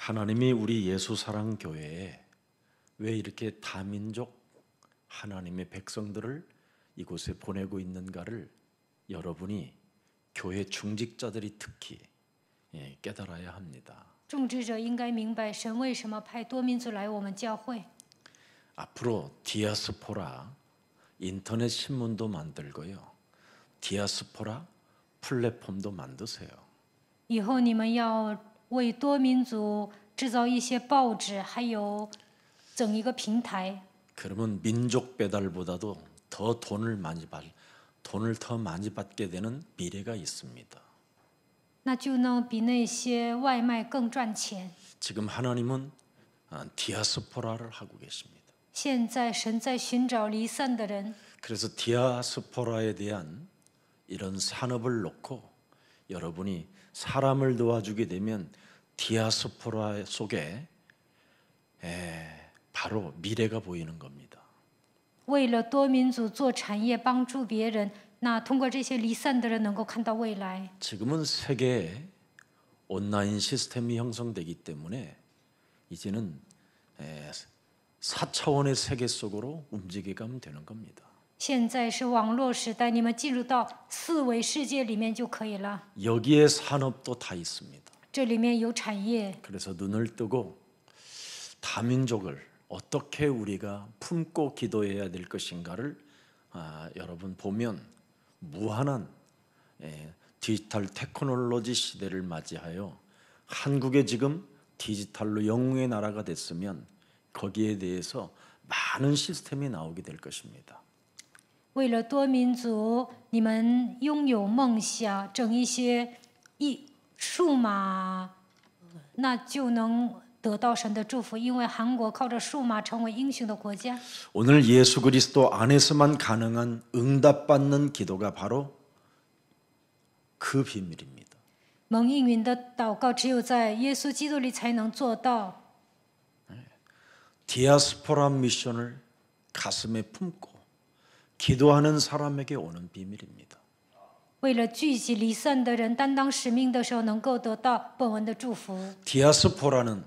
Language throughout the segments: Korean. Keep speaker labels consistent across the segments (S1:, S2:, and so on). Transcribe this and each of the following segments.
S1: 하나님이 우리 예수사랑교회에 왜 이렇게 다민족 하나님의 백성들을 이곳에 보내고 있는가를 여러분이 교회 중직자들이 특히 깨달아야 합니다.
S2: 种植者应该明白神为什么派多民族来我们教会。
S1: 앞으로 디아스포라 인터넷 신문도 만들고요. 디아스포라 플랫폼도 만드세요.
S2: 以后你们要为多民族制造一些报纸，还有整一个平台。
S1: 그러면 민족 배달보다도 더 돈을 더 많이 받게 되는 미래가 있습니다.
S2: 那就能比那些外卖更赚钱。
S1: 지금 하나님은 디아스포라를 하고 계십니다.
S2: 现在神在寻找离散的人，
S1: 그래서 디아스포라에 대한 이런 산업을 놓고 여러분이 사람을 도와주게 되면 디아스포라 속에 바로 미래가 보이는 겁니다.
S2: 为了多民族做产业，帮助别人。那通过这些离散的人，能够看到未来。
S1: 지금은 세계에 온라인 시스템이 형성되기 때문에 이제는 4차원의 세계 속으로 움직여가면 되는 겁니다.
S2: 现在是网络时代，你们进入到四维世界里面就可以了。
S1: 여기에 산업도 다 있습니다.
S2: 这里面有产业，
S1: 그래서 눈을 뜨고 다민족을 어떻게 우리가 품고 기도해야 될 것인가를 여러분 보면 무한한 디지털 테크놀로지 시대를 맞이하여 한국에 지금 디지털로 영웅의 나라가 됐으면 거기에 대해서 많은 시스템이 나오게 될 것입니다.
S2: 为了多民族，你们拥有梦想，整一些数码，那就能得到神的祝福。因为韩国靠着数码成为英雄的国家。
S1: 오늘 예수 그리스도 안에서만 가능한 응답받는 기도가 바로 그 비밀입니다.
S2: 蒙应允的祷告，只有在耶稣基督里才能做到。
S1: 디아스포라 미션을 가슴에 품고 기도하는 사람에게 오는 비밀입니다.
S2: 为了聚集离散的人，担当使命的时候，能够得到本文的祝福。
S1: 디아스포라는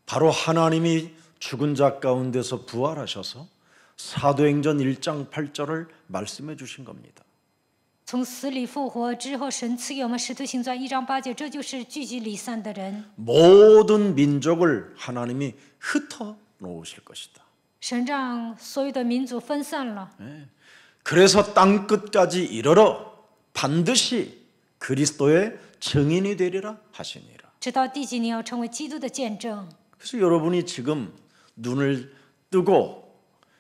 S1: 바로 하나님이 죽은 자 가운데서 부활하셔서 사도행전 1장 8절을 말씀해 주신 겁니다.
S2: 从死里复活之后，神赐给我们使徒行传1章8节，这就是聚集离散的人。
S1: 모든 민족을 하나님이 흩어 놓으실 것이다.
S2: 神让所有的民族分散了，
S1: 그래서 땅 끝까지 이르러 반드시 그리스도의 증인이 되리라 하시니라.
S2: 直到第几年要成为基督的见证。
S1: 그래서 여러분이 지금 눈을 뜨고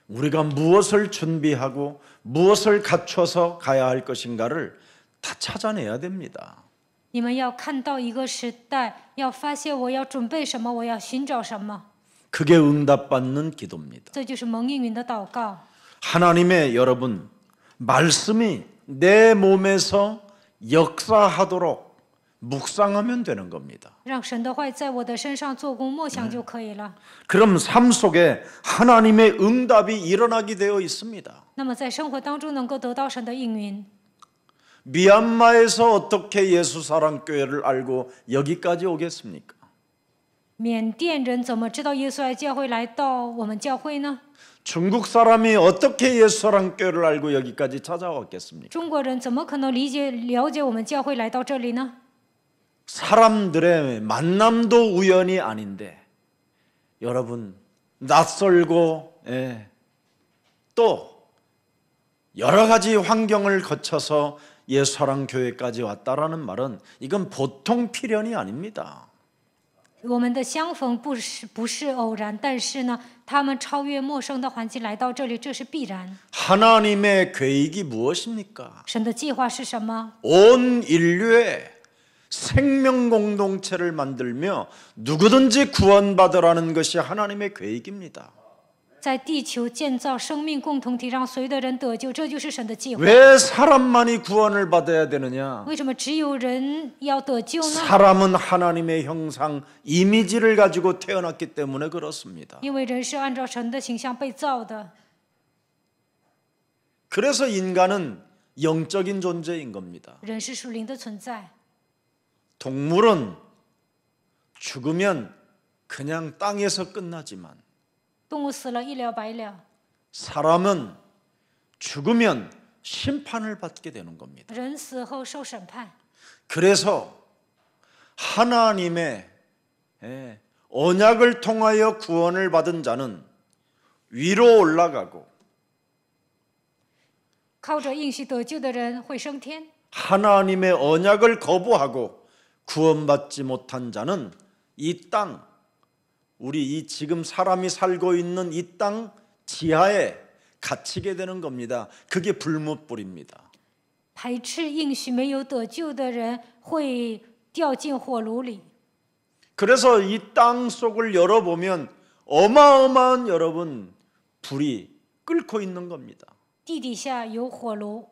S1: 우리가 무엇을 준비하고 무엇을 갖춰서 가야 할 것인가를 다 찾아내야 됩니다.
S2: 你们要看到一个时代，要发现我要准备什么，我要寻找什么，
S1: 그게 응답받는 기도입니다.
S2: 这就是蒙应允的祷告。
S1: 하나님의 여러분 말씀이 내 몸에서 역사하도록 묵상하면 되는 겁니다.
S2: 让神的话在我的身上做工，默想就可以了。
S1: 그럼 삶 속에 하나님의 응답이 일어나게 되어 있습니다.
S2: 那么在生活当中能够得到神的应允。
S1: 미얀마에서 어떻게 예수사랑교회를 알고 여기까지 오겠습니까?
S2: 缅甸人怎么知道耶稣爱教会来到我们教会呢？
S1: 중국 사람이 어떻게 예수사랑교회를 알고 여기까지 찾아왔겠습니까?
S2: 中国人怎么可能了解我们教会来到这里呢？
S1: 사람들의 만남도 우연이 아닌데 여러분 낯설고 또 여러 가지 환경을 거쳐서 예수사랑교회까지 왔다라는 말은 이건 보통 필연이 아닙니다.
S2: 我们的相逢不是偶然，但是呢，他们超越陌生的环境来到这里，这是必然。
S1: 하나님의 계획이 무엇입니까?
S2: 神的计划是什么？
S1: 온 인류의 생명 공동체를 만들며 누구든지 구원받으라는 것이 하나님의 계획입니다.
S2: 在地球建造生命共同体，让所有的人得救，这就是神的计划。
S1: 왜 사람만이 구원을 받아야 되느냐?
S2: 为什么只有人要得救呢？
S1: 사람은 하나님의 형상, 이미지를 가지고 태어났기 때문에 그렇습니다.
S2: 因为人是按照神的形象被造的，
S1: 그래서 인간은 영적인 존재인 겁니다.
S2: 人是属灵的存在。
S1: 동물은 죽으면 그냥 땅에서 끝나지만
S2: 动物死了一了百了，
S1: 사람은 죽으면 심판을 받게 되는 겁니다.
S2: 人死后受审判。
S1: 그래서 하나님의 언약을 통하여 구원을 받은 자는 위로 올라가고
S2: 靠着应许得救的人会升天，
S1: 하나님의 언약을 거부하고 구원받지 못한 자는 이 땅, 우리 이 지금 사람이 살고 있는 이 땅 지하에 갇히게 되는 겁니다. 그게 불못불입니다.
S2: 排斥应许没有得救的人会掉进火炉里。
S1: 그래서 이 땅 속을 열어보면 어마어마한 여러분 불이 끓고 있는 겁니다.
S2: 地底下有火炉，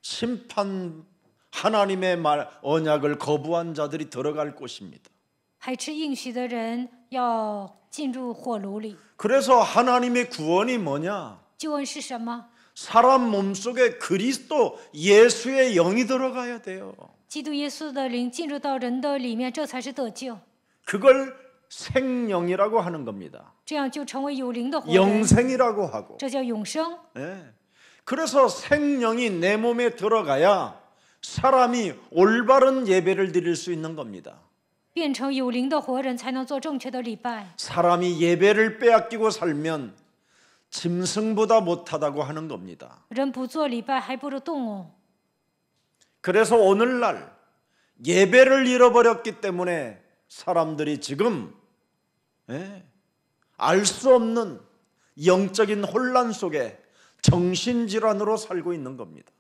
S1: 심판 하나님의 언약을 거부한 자들이 들어갈 곳입니다.
S2: 排斥应许的人要进入火炉里。
S1: 그래서 하나님의 구원이 뭐냐?
S2: 救恩是什么？
S1: 사람 몸속에 그리스도 예수의 영이 들어가야 돼요.
S2: 基督耶稣的灵进入到人的里面，这才是得救，
S1: 그걸 생령이라고 하는 겁니다.
S2: 这样就成为有灵的活人，
S1: 영생이라고 하고.
S2: 这叫永生。
S1: 그래서 생령이 내 몸에 들어가야 사람이 올바른 예배를 드릴 수 있는 겁니다.
S2: 变成有灵的活人，才能做正确的礼拜。
S1: 사람이 예배를 빼앗기고 살면 짐승보다 못하다고 하는 겁니다.
S2: 人不做礼拜，还不如动物。
S1: 그래서 오늘날 예배를 잃어버렸기 때문에 사람들이 지금 알 수 없는 영적인 혼란 속에 정신질환으로 살고 있는 겁니다.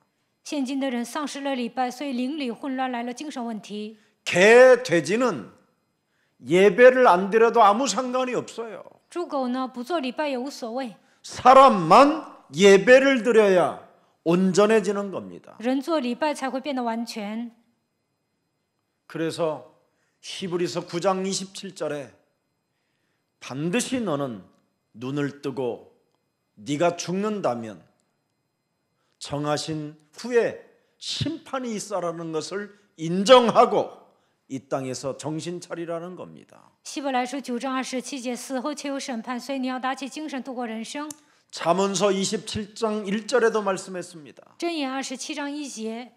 S2: 现今的人丧失了礼拜，所以灵里混乱来了精神问题。
S1: 개, 돼지는 예배를 안 드려도 아무 상관이 없어요.
S2: 猪狗呢，不做礼拜也无所谓。
S1: 사람만 예배를 드려야 온전해지는 겁니다.
S2: 人做礼拜才会变得完全。
S1: 그래서 히브리서 9장 27절에 반드시 너는 눈을 뜨고 네가 죽는다면 정하신 후에 심판이 있어라는 것을 인정하고 이 땅에서 정신 차리라는 겁니다.
S2: 希伯来书9章27节，死后且有审判，所以你要打起精神度过人生。
S1: 잠언서 27장 1절에도 말씀했습니다.
S2: 箴言27章1节，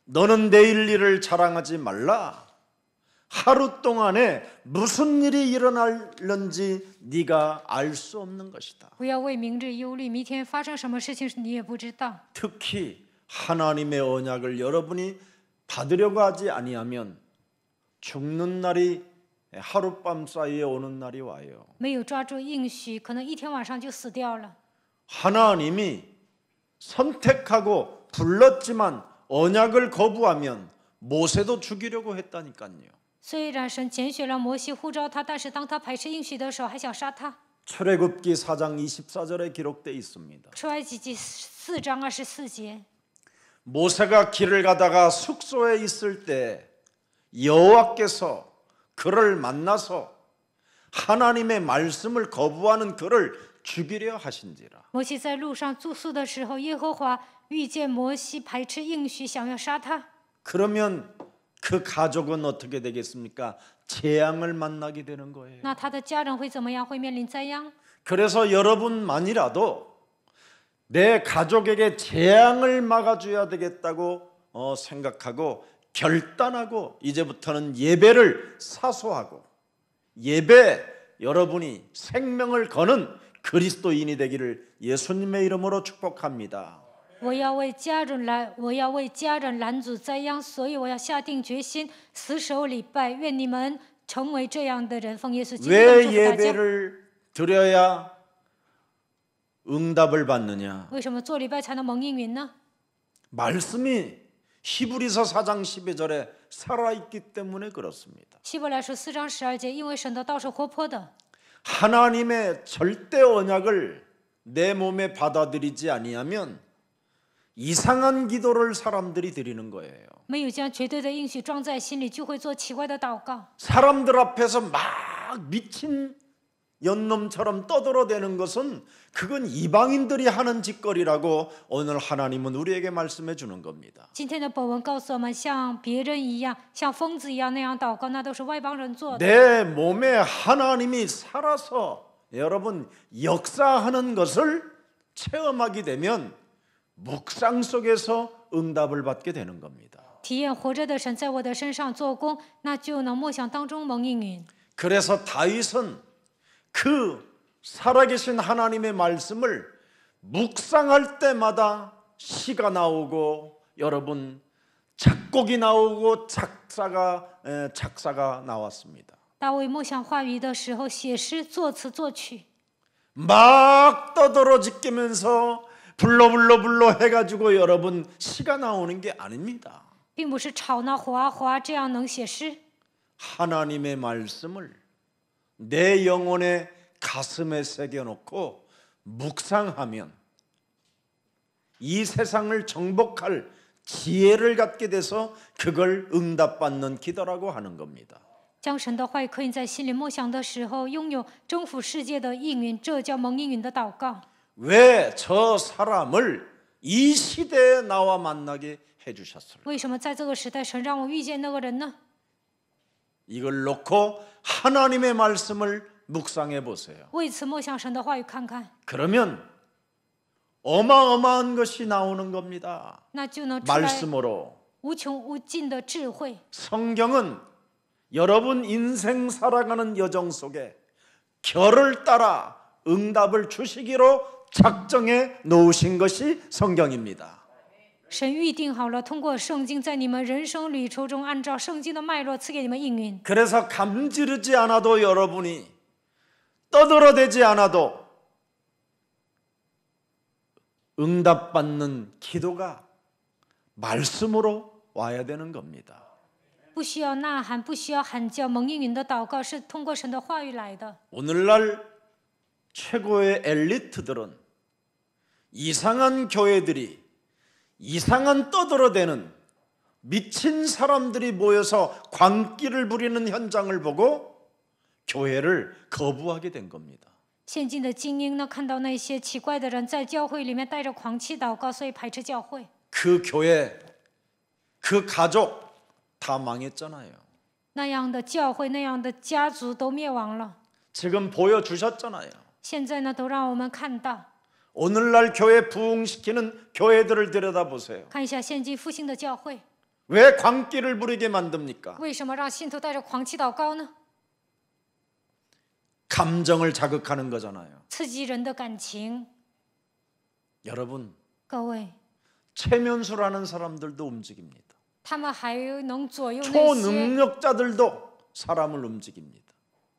S1: 너는 내일 일을 자랑하지 말라. 하루 동안에 무슨 일이 일어날는지 네가 알 수 없는 것이다.
S2: 不要为明日忧虑，明天发生什么事情你也不知道。
S1: 특히 하나님의 언약을 여러분이 받으려고 하지 아니하면 죽는 날이 하룻밤 사이에 오는 날이 와요.
S2: 没有抓住应许，可能一天晚上就死掉了。
S1: 하나님이 선택하고 불렀지만 언약을 거부하면 모세도 죽이려고 했다니까요.
S2: 虽然神拣选了摩西呼召他，但是当他排斥应许的时候，还想杀他。
S1: 출애굽기 4장 24절에 기록되어 있습니다.
S2: 出埃及记4章24节，
S1: 모세가 길을 가다가 숙소에 있을 때 여호와께서 그를 만나서 하나님의 말씀을 거부하는 그를 죽이려 하신지라.
S2: 摩西在路上住宿的时候，耶和华遇见摩西排斥应许，想要杀他。
S1: 그러면 그 가족은 어떻게 되겠습니까? 재앙을 만나게 되는 거예요.
S2: 那他的家人会怎么样？会面临灾殃。
S1: 그래서 여러분만이라도 내 가족에게 재앙을 막아줘야 되겠다고 생각하고 결단하고 이제부터는 예배를 사소하고 예배 여러분이 생명을 거는 그리스도인이 되기를 예수님의 이름으로 축복합니다.
S2: 我要为家人拦阻灾殃，所以我要下定决心死守礼拜。愿你们成为这样的人，奉耶稣基督的
S1: 왜
S2: 祝福大家。
S1: 예배를 드려야 응답을 받느냐?
S2: 为什么做礼拜才能蒙应允呢？
S1: 말씀이 히브리서 4장 12절에 살아있기 때문에 그렇습니다.
S2: 希伯来书4章12节，因为神的道是活泼的，
S1: 하나님의 절대 언약을 내 몸에 받아들이지 아니하면 이상한 기도를 사람들이 드리는 거예요.
S2: 没有将绝对的应许装在心里，就会做奇怪的祷告。
S1: 사람들 앞에서 막 미친 연놈처럼 떠들어대는 것은 그건 이방인들이 하는 짓거리라고 오늘 하나님은 우리에게 말씀해 주는 겁니다.
S2: 今天的本文告诉我们，像别人一样，像疯子一样那样祷告，那都是外邦人做的。
S1: 내 몸에 하나님이 살아서 여러분 역사하는 것을 체험하게 되면 묵상 속에서 응답을 받게 되는 겁니다.
S2: 体验活着的神在我的身上做工，那就能默想当中蒙应允。
S1: 그래서 다윗은 그 살아계신 하나님의 말씀을 묵상할 때마다 시가 나오고 여러분 작곡이 나오고 작사가 나왔습니다.
S2: 大卫默想话语的时候，写诗、作词、作曲，
S1: 막 떠들어지면서 불러 해가지고 여러분 시가 나오는 게 아닙니다.
S2: 并不是吵闹、活啊活啊这样能写诗。
S1: 하나님의 말씀을 내 영혼의 가슴에 새겨놓고 묵상하면 이 세상을 정복할 지혜를 갖게 돼서 그걸 응답받는 기도라고 하는 겁니다.
S2: 将神的话语刻印在心里，默想的时候，拥有征服世界的应允，这叫蒙应允的祷告。
S1: 왜 저 사람을 이 시대에 나와 만나게 해주셨을까?
S2: 为什么在这个时代，神让我遇见那个人呢？
S1: 이걸 놓고 하나님의 말씀을 묵상해 보세요.
S2: 为此默想神的话语，看看，
S1: 그러면 어마어마한 것이 나오는 겁니다.
S2: 那就能出来
S1: 말씀으로.
S2: 无穷无尽的智慧。
S1: 성경은 여러분 인생 살아가는 여정 속에 결을 따라 응답을 주시기로 작정해 놓으신 것이 성경입니다.
S2: 神预定好了，通过圣经，在你们人生旅途中，按照圣经的脉络赐给你们应允。
S1: 그래서 감지르지 않아도 여러분이 떠들어대지 않아도 응답받는 기도가 말씀으로 와야 되는 겁니다.
S2: 不需要呐喊，不需要喊叫，蒙应允的祷告是通过神的话语来的。
S1: 오늘날 최고의 엘리트들은 이상한 교회들이 이상한 떠들어대는 미친 사람들이 모여서 광기를 부리는 현장을 보고 교회를 거부하게 된 겁니다.
S2: 现今的精英呢，看到那些奇怪的人在教会里面带着狂气祷告，所以排斥教会。
S1: 그 교회, 그 가족 다 망했잖아요.
S2: 那样的教会，那样的家族都灭亡了。
S1: 지금 보여주셨잖아요.
S2: 现在呢，都让我们看到，
S1: 오늘날 교회 부흥시키는 교회들을 들여다보세요.
S2: 看一下现今复兴的教会，
S1: 왜 광기를 부리게 만듭니까?
S2: 为什么让信徒带着狂气祷告呢？
S1: 감정을 자극하는 거잖아요.
S2: 刺激人的感情。
S1: 여러분,
S2: 各位，
S1: 최면수라는 사람들도 움직입니다.
S2: 他们还能左右那些
S1: 초능력자들도 사람을 움직입니다.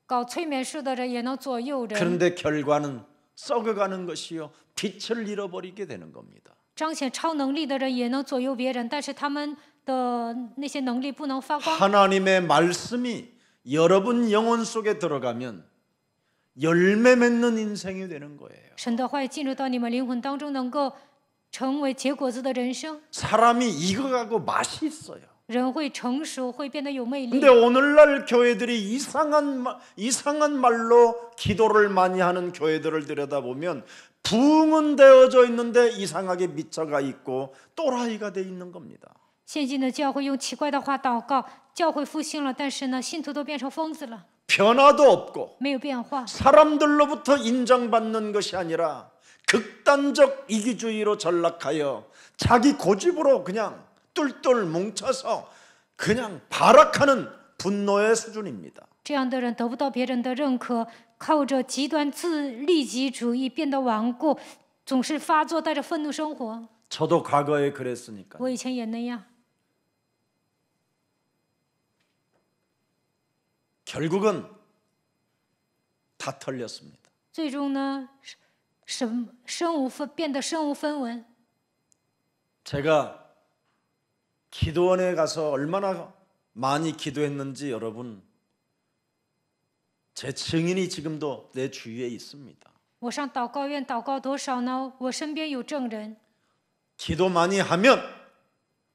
S2: 搞催眠术的人，也能左右人。
S1: 그런데 결과는 썩어가는 것이요, 빛을 잃어버리게 되는 겁니다.
S2: 彰显超能力的人也能左右别人，但是他们的那些能力不能发光。
S1: 하나님의 말씀이 여러분 영혼 속에 들어가면 열매 맺는 인생이 되는 거예요.
S2: 神的话语进入到你们灵魂当中，能够成为结果子的人生。
S1: 사람이 익어가고 맛이 있어요.
S2: 人会成熟，会变得有魅力
S1: 근데 。 오늘날 교회들이 이상한 말로 기도를 많이 하는 교회들을 들여다보면 부흥은 되어져 있는데 이상하게 미쳐가 있고 또라이가 돼 있는 겁니다.
S2: 现今的教会用奇怪的话祷告，教会复兴了，但是呢，信徒都变成疯子了，
S1: 변화도 없고
S2: 没有变化。
S1: 사람들로부터 인정받는 것이 아니라 극단적 이기주의로 전락하여 자기 고집으로 그냥 똘똘 뭉쳐서 그냥 발악하는 분노의 수준입니다.
S2: 这样的人得不到别人的认可，靠着极端自利己主义变得顽固，总是发作，带着愤怒生活。
S1: 저도 과거에 그랬으니까.
S2: 我以前也那样，
S1: 결국은 다 털렸습니다.
S2: 最终呢，变得身无分文。
S1: 제가 기도원에 가서 얼마나 많이 기도했는지 여러분 제 증인이 지금도 내 주위에 있습니다.
S2: 我上祷告院祷告多少呢？我身边有证人。
S1: 기도 많이 하면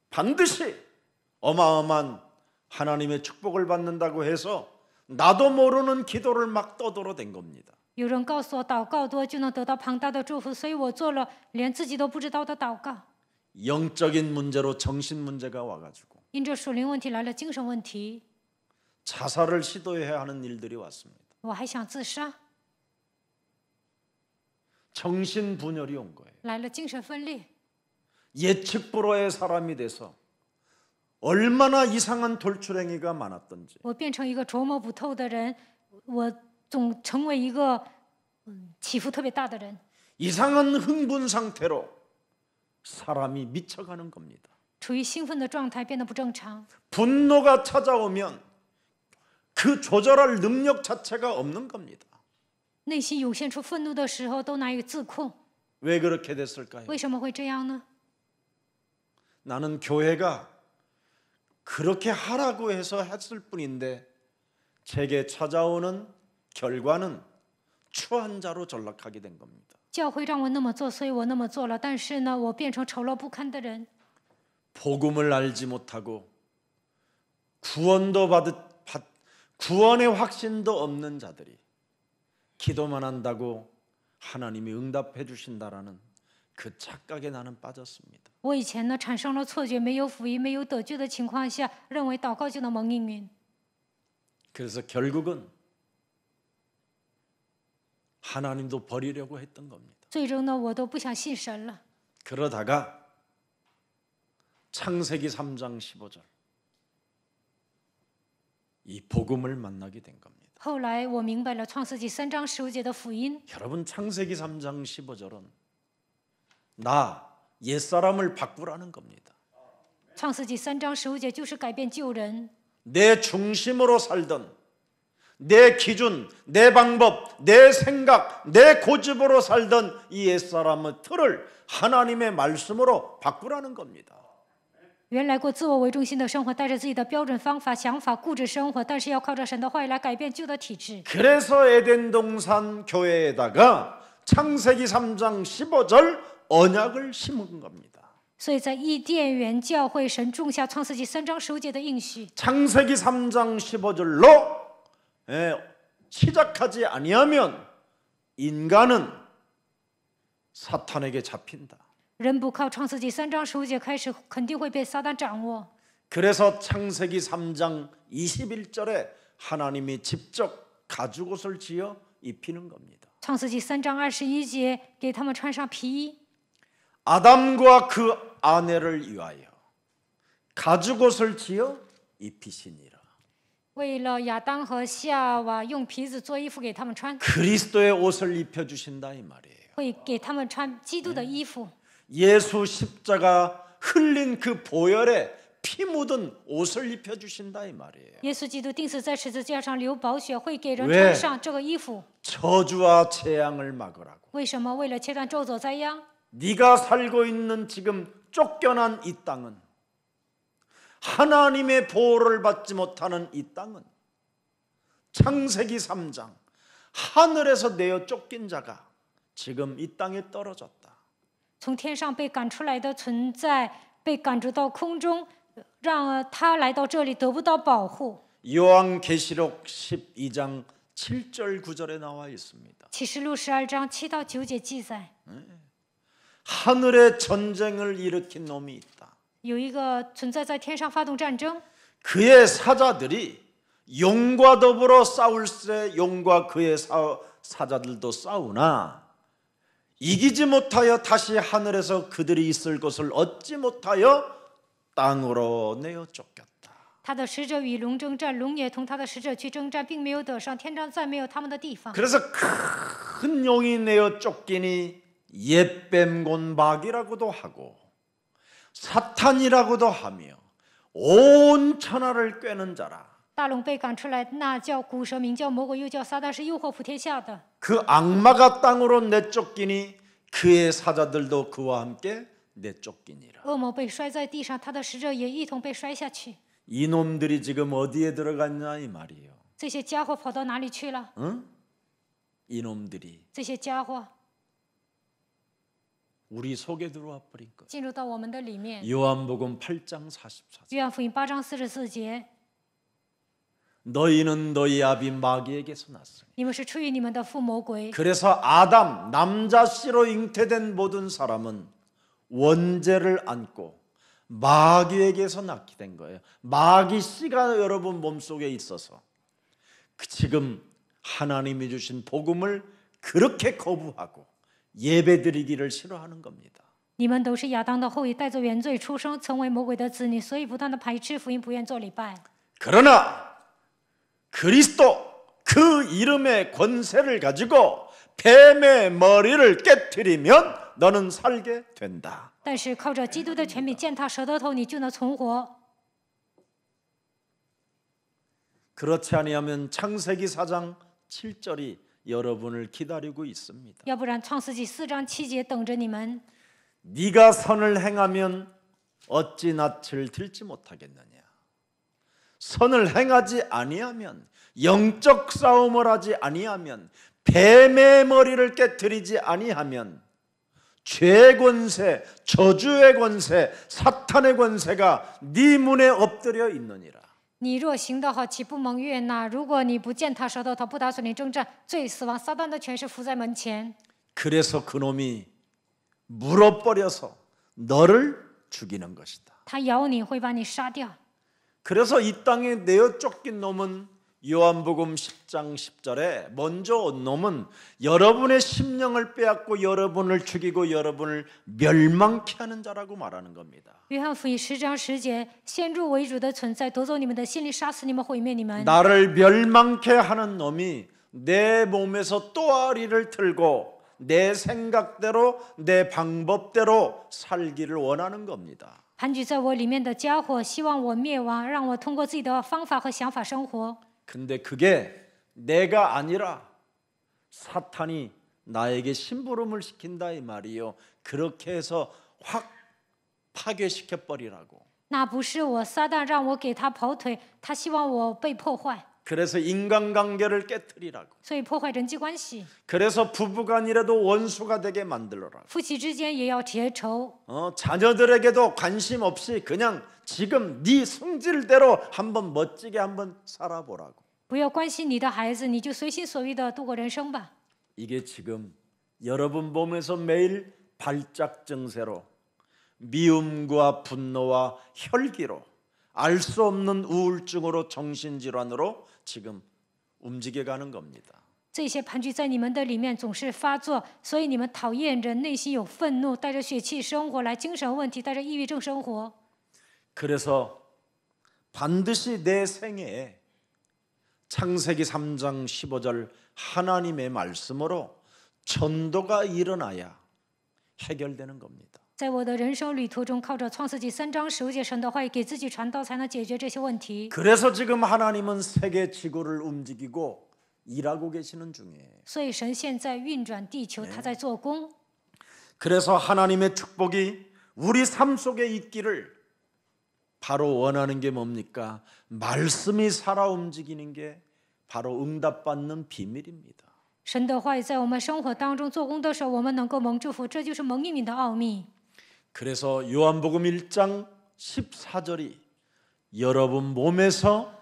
S1: 반드시 어마어마한 하나님의 축복을 받는다고 해서 나도 모르는 기도를 막 떠들어댄 겁니다.
S2: 有人告诉我，祷告多就能得到庞大的祝福，所以我做了连自己都不知道的祷告。
S1: 영적인 문제로 정신 문제가 와가지고
S2: 因着属灵问题来了精神问题，
S1: 자살을 시도해야 하는 일들이 왔습니다.
S2: 我还想自杀，
S1: 정신 분열이 온 거예요.
S2: 来了精神分裂。
S1: 예측 불허의 사람이 돼서 얼마나 이상한 돌출행위가 많았던지
S2: 我变成一个琢磨不透的人，我总成为一个起伏特别大的人，
S1: 이상한 흥분 상태로 사람이 미쳐가는 겁니다.
S2: 处于兴奋的状态，变得不正常。
S1: 분노가 찾아오면 그 조절할 능력 자체가 없는 겁니다.
S2: 内心涌现出愤怒的时候，都难以自控。
S1: 왜 그렇게 됐을까요?
S2: 为什么会这样呢？
S1: 나는 교회가 그렇게 하라고 해서 했을 뿐인데 제게 찾아오는 결과는 추한자로 전락하게 된 겁니다.
S2: 教会让我那么做，所以我那么做了。但是呢，我变成丑陋不堪的人。
S1: 복음을 알지 못하고 구원의 확신도 없는 자들이 기도만 한다고 하나님이 응답해 주신다라는 그 착각에 나는 빠졌습니다.
S2: 我以前呢产生了错觉，没有福音、没有得救的情况下，认为祷告就能蒙应允。
S1: 그래서 결국은 하나님도 버리려고 했던 겁니다.
S2: 最终呢，我都不想信神了。
S1: 그러다가 창세기 3장 15절 이 복음을 만나게 된 겁니다.
S2: 后来我明白了创世纪3章15节的福音。
S1: 여러분 창세기 3장 15절은 나 옛사람을 바꾸라는 겁니다.
S2: 创世纪3章15节就是改变旧人，
S1: 내 중심으로 살던 내 기준, 내 방법, 내 생각, 내 고집으로 살던 이 옛사람의 틀을 하나님의 말씀으로 바꾸라는 겁니다.
S2: 原来过自我为中心的生活，带着自己的标准方法、想法、固执生活，但是要靠着神的话语来改变旧的体质。
S1: 그래서 에덴 동산 교회에다가 창세기 3장 15절 언약을 심은 겁니다.
S2: 所以在伊甸园教会，神种下创世纪3章15节的应许。
S1: 창세기 3장 15절로 시작하지 아니하면 인간은 사탄에게 잡힌다.
S2: 人不靠创世纪3章15节开始，肯定会被撒旦掌握。
S1: 그래서 창세기 3장 21절에 하나님이 직접 가죽옷을 지어 입히는 겁니다.
S2: 创世纪3章21节给他们穿上皮衣，
S1: 아담과 그 아내를 위하여 가죽옷을 지어 입히시니라.
S2: 为了亚当和夏娃用皮子做衣服给他们穿，
S1: 그리스도의 옷을 입혀 주신다 이 말이에요.
S2: 会给他们穿基督的衣服。
S1: 예수 십자가 흘린 그 보혈에 피 묻은 옷을 입혀 주신다 이 말이에요.
S2: 耶稣基督钉死在十字架上流宝血，会给人
S1: 왜
S2: 穿上这个衣服。
S1: 저주와 재앙을 막으라고.
S2: 为什么？为了切断咒诅灾殃。
S1: 네가 살고 있는 지금 쫓겨난 이 땅은 하나님의 보호를 받지 못하는 이 땅은 창세기 3장 하늘에서 내어 쫓긴 자가 지금 이 땅에 떨어졌다.
S2: 从天上被赶出来的存在，被赶逐到空中，让他来到这里得不到保护。
S1: 요한계시록 12장 7절 9절에 나와 있습니다.
S2: 启示录12章7到9节记载，
S1: 하늘에 전쟁을 일으킨 놈이 있다.
S2: 有一个存在在天上发动战争，
S1: 그의 사자들이 용과 더불어 싸울세 용과 그의 사자들도 싸우나 이기지 못하여 다시 하늘에서 그들이 있을 곳을 얻지 못하여 땅으로 내어 쫓겼다.
S2: 他的使者与龙征战，龙也同他的使者去征战，并没有得上，天上再没有他们的地方。
S1: 그래서 큰 용이 내어 쫓기니 옛뱀곤박이라고도 하고 사탄이라고도 하며 온 천하를 꿰는 자라.
S2: 大龙被赶出来，那叫古蛇，名叫魔鬼，又叫撒旦，是诱惑普天下的。
S1: 그 악마가 땅으로 내쫓기니 그의 사자들도 그와 함께 내쫓기니라.
S2: 恶魔被摔在地上，他的使者也一同被摔下去。
S1: 이놈들이 지금 어디에 들어갔냐 이 말이에요.
S2: 这些家伙跑到哪里去了？
S1: 응? 이놈들이
S2: 这些家伙
S1: 우리 속에 들어와 버린 것.
S2: 进入到我们的里面。
S1: 요한복음 8장 44절.
S2: 约翰福音8章44节，
S1: 너희는 너희 아비 마귀에게서 났으니.
S2: 你们是出于你们的父魔鬼。
S1: 그래서 아담 남자 씨로 잉태된 모든 사람은 원죄를 안고 마귀에게서 낳게 된 거예요. 마귀 씨가 여러분 몸속에 있어서 지금 하나님이 주신 복음을 그렇게 거부하고 예배드리기를 싫어하는 겁니다.
S2: 你们都是亚当的后裔，带着原罪出生，成为魔鬼的子女，所以不断的排斥福音，不愿做礼拜。
S1: 그러나 그리스도 그 이름의 권세를 가지고 뱀의 머리를 깨트리면 너는 살게 된다.
S2: 但是靠着基督的权柄践踏蛇的头，你就能存活。
S1: 그렇지 아니하면 창세기 4장 7절이 여러분을 기다리고 있습니다.
S2: 要不然，创世纪4章7节等着你们。
S1: 네가 선을 행하면 어찌 낯을 들지 못하겠느냐. 선을 행하지 아니하면 영적 싸움을 하지 아니하면 뱀의 머리를 깨트리지 아니하면 죄의 권세, 저주의 권세, 사탄의 권세가 네 문에 엎드려 있느니라.
S2: 你若行得好，岂不蒙悦纳？如果你不践踏蛇的头，不打算你征战，罪、死亡、撒旦的权势伏在门前。
S1: 그래서 그놈이 물어버려서 너를 죽이는 것이다.
S2: 他咬你会把你杀掉。
S1: 그래서 이 땅에 내어 쫓긴 놈은 요한복음 10장 10절에 먼저 온 놈은 여러분의 심령을 빼앗고 여러분을 죽이고 여러분을 멸망케 하는 자라고 말하는 겁니다.
S2: 约翰福音10章10节，先入为主的存在，夺走你们的心灵，杀死你们，毁灭你们。
S1: 나를 멸망케 하는 놈이 내 몸에서 또아리를 틀고 내 생각대로 내 방법대로 살기를 원하는 겁니다.
S2: 盘踞在我里面的家伙，希望我灭亡，让我通过自己的方法和想法生活。
S1: 근데 그게 내가 아니라 사탄이 나에게 심부름을 시킨다 이 말이요. 그렇게 해서 확 파괴시켜 버리라고.
S2: 那不是我，撒旦让我给他跑腿，他希望我被破坏，
S1: 그래서 인간관계를 깨트리라고.
S2: 所以破坏人际关系。
S1: 그래서 부부간이라도 원수가 되게 만들어라고.
S2: 夫妻之间也要结仇，
S1: 자녀들에게도 관심 없이 그냥 지금 네 성질대로 한번 멋지게 한번 살아보라고.
S2: 不要关心你的孩子，你就随心所欲的度过人生吧。
S1: 이게 지금 여러분 몸에서 매일 발작 증세로 미움과 분노와 혈기로 알 수 없는 우울증으로 정신질환으로 지금 움직여가는 겁니다.
S2: 这些盘踞在你们的里面总是发作，所以你们讨厌人，内心有愤怒，带着血气生活，来精神问题，带着抑郁症生活。
S1: 그래서 반드시 내 생애에 창세기 3장 15절 하나님의 말씀으로 전도가 일어나야 해결되는 겁니다.
S2: 在我的人生旅途中，靠着创世纪3章15节神的话语，给自己传道，才能解决这些问题。
S1: 그래서 지금 하나님은 세계 지구를 움직이고 일하고 계시는 중이에요.
S2: 所以神现在运转地球，他在做工。
S1: 그래서 하나님의 축복이 우리 삶 속에 있기를 바로 원하는 게 뭡니까? 말씀이 살아 움직이는 게 바로 응답받는 비밀입니다.
S2: 神的话语在我们生活当中做工的时候，我们能够蒙祝福，这就是蒙应允的奥秘。
S1: 그래서 요한복음 1장 14절이 여러분 몸에서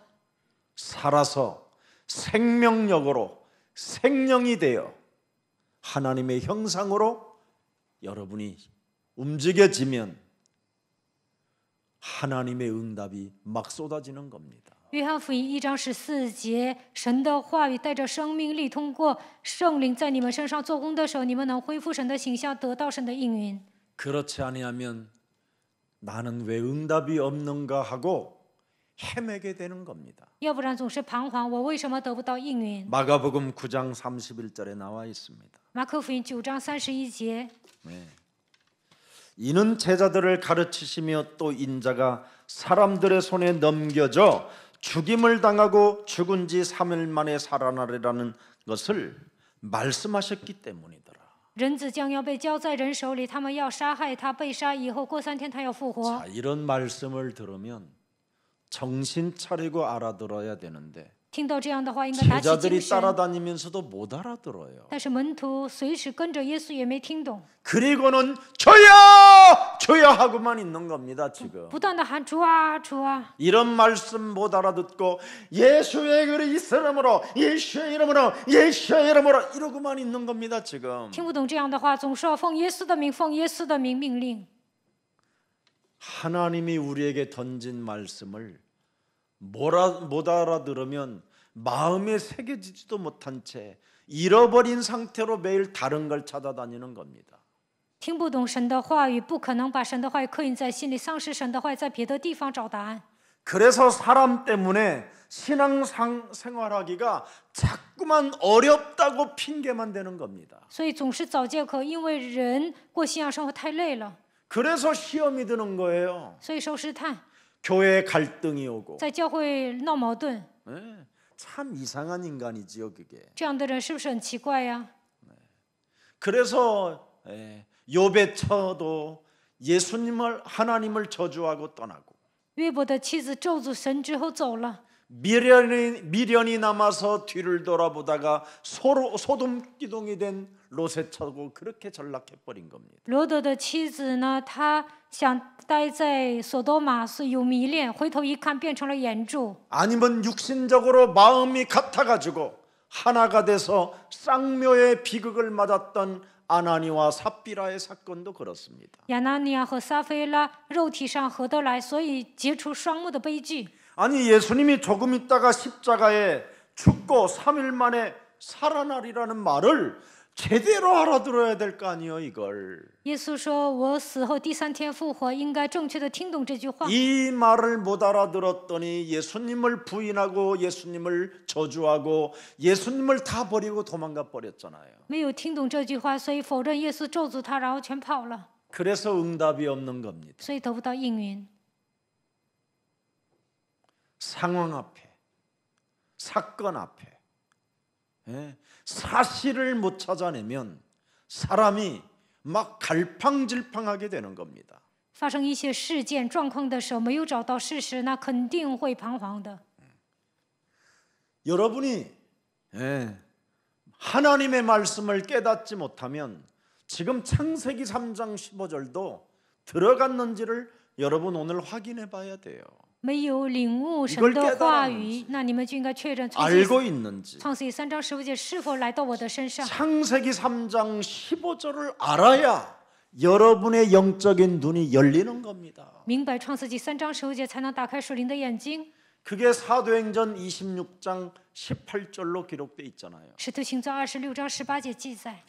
S1: 살아서 생명력으로 생명이 되어 하나님의 형상으로 여러분이 움직여지면 하나님의 응답이 막 쏟아지는 겁니다.
S2: 约翰福音1章14节，神的话语带着生命力，通过圣灵在你们身上做工的时候，你们能恢复神的形象，得到神的应允。
S1: 그렇지 아니하면 나는 왜 응답이 없는가 하고 헤매게 되는 겁니다.
S2: 要不然总是彷徨，我为什么得不到应允？
S1: 마가복음 9장 31절에 나와 있습니다.
S2: 马可福音9章31节，
S1: 이는 제자들을 가르치시며 또 인자가 사람들의 손에 넘겨져 죽임을 당하고 죽은 지 3일 만에 살아나리라는 것을 말씀하셨기 때문이더라.
S2: 人子将要被交在人手里，他们要杀害他，被杀以后过3天他要复活。
S1: 자, 이런 말씀을 들으면 정신 차리고 알아들어야 되는데
S2: 听到这样的话，应该打起精
S1: 제자들이
S2: 神。
S1: 따라다니면서도 못 알아들어요.
S2: 但是门徒随时跟着耶稣也没听懂。
S1: 그리고는 저야 주여 하고만 있는 겁니다. 지금
S2: 不断的喊主啊主啊，
S1: 이런 말씀 못 알아듣고 예수의 이름으로 예수의 이름으로 예수의 이름으로 이러고만 있는 겁니다. 지금
S2: 听不懂这样的话，总是要奉耶稣的名，奉耶稣的名命令。
S1: 하나님이 우리에게 던진 말씀을 못 알아들으면 마음에 새겨지지도 못한 채 잃어버린 상태로 매일 다른 걸 찾아다니는 겁니다.
S2: 听不懂神的话语，不可能把神的话语刻印在心里，丧失神的话语，在别的地方找答案。
S1: 그래서 사람 때문에 신앙 생활하기가 자꾸만 어렵다고 핑계만 대는 겁니다.
S2: 所以总是找借口，因为人过信仰生活太累了，
S1: 그래서 시험이 드는 거예요.
S2: 所以受试探，
S1: 교회에 갈등이 오고.
S2: 在教会闹矛盾，
S1: 네, 참 이상한 인간이지요, 그게.
S2: 这样的人是不是很奇怪呀？
S1: 그래서 욥의 예수님을 하나님을 저주하고 떠나고
S2: 约伯的妻子咒诅神之后走了，
S1: 미련이 남아서 뒤를 돌아보다가 소돔 기둥이 된 롯에 차고 그렇게 전락해 버린 겁니다.
S2: 罗德的妻子呢，她想待在索多玛，是有迷恋，回头一看变成了眼柱。
S1: 아니면 육신적으로 마음이 같아가지고 하나가 돼서 쌍묘의 비극을 맞았던 아나니와 삽비라의 사건도 그렇습니다.
S2: 亚拿尼亚和撒菲拉肉体上合得来，所以结出双目的悲剧。
S1: 아니 예수님이 조금 있다가 십자가에 죽고 3일 만에 살아나리라는 말을 제대로 알아들어야 될 거 아니에요, 이걸.
S2: 耶稣说：“我死后第三天复活。”应该正确的听懂这句话。
S1: 이 말을 못 알아들었더니 예수님을 부인하고 예수님을 저주하고 예수님을 다 버리고 도망가 버렸잖아요.
S2: 没有听懂这句话，所以否认耶稣，咒诅他，然后全跑了，
S1: 그래서 응답이 없는 겁니다.
S2: 所以得不到应允。
S1: 상황 앞에, 사건 앞에 사실을 못 찾아내면 사람이 막 갈팡질팡하게 되는 겁니다.
S2: 发生一些事件状况的时候，没有找到事实，那肯定会彷徨的。
S1: 여러분이 하나님의 말씀을 깨닫지 못하면 지금 창세기 3장 15절도 들어갔는지를 여러분 오늘 확인해 봐야 돼요.
S2: 没有领悟神的话语，那你们就应该确认
S1: 알고 있는지.
S2: 创世记3章15节是否来到我的身上。
S1: 창세기 3장 15절을 알아야 여러분의 영적인 눈이 열리는 겁니다.
S2: 明白创世纪3章15节，才能打开属灵的眼睛。
S1: 그게 사도행전 26장 18절로 기록돼 있잖아요.
S2: 使徒行传26章18节记载，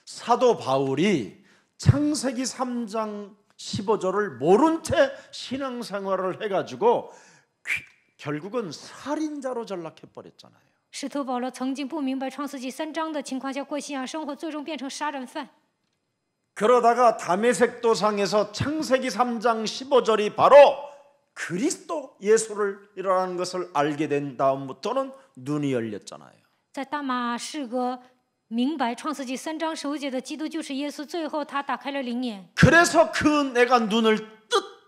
S1: 사도 바울이 창세기 3장 15절을 모른 채 신앙생활을 해가지고 결국은 살인자로 전락해 버렸잖아요.
S2: 使徒保罗曾经不明白创世纪3章的情况下过信仰生活，最终变成杀人犯。
S1: 그러다가 다메섹 도상에서 창세기 3장 15절이 바로 그리스도 예수를이라는 것을 알게 된 다음부터는 눈이 열렸잖아요.
S2: 在大马士革明白创世纪3章15节的基督就是耶稣，最后他打开了灵眼。
S1: 그래서 내가 눈을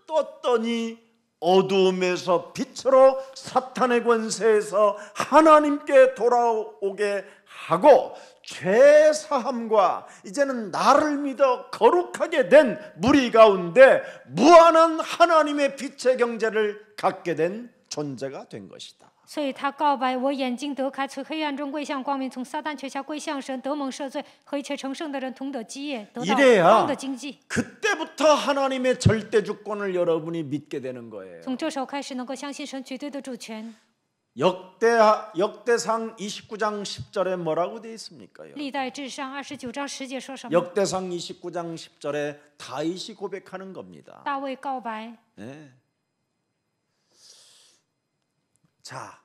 S1: 떴더니 어두움에서 빛으로 사탄의 권세에서 하나님께 돌아오게 하고 죄 사함과 이제는 나를 믿어 거룩하게 된 무리 가운데 무한한 하나님의 빛의 경제를 갖게 된 존재가 된 것이다.
S2: 所以他告白：“我眼睛得开，从黑暗中归向光明，从撒旦权下归向神，得蒙赦罪，和一切成圣的人同得基业，得到光的经济。
S1: 그때부터 하나님의 절대 주권을 여러분이 믿게 되는 거예요.
S2: 从这时候开始，能够相信神绝对的主权。
S1: 역대상 29장 10절에 뭐라고 되어 있습니까?
S2: 历代至上29章10节说什么？
S1: 역대상 29장 10절에 다윗이 고백하는 겁니다.
S2: 大卫告白。
S1: 네. 자,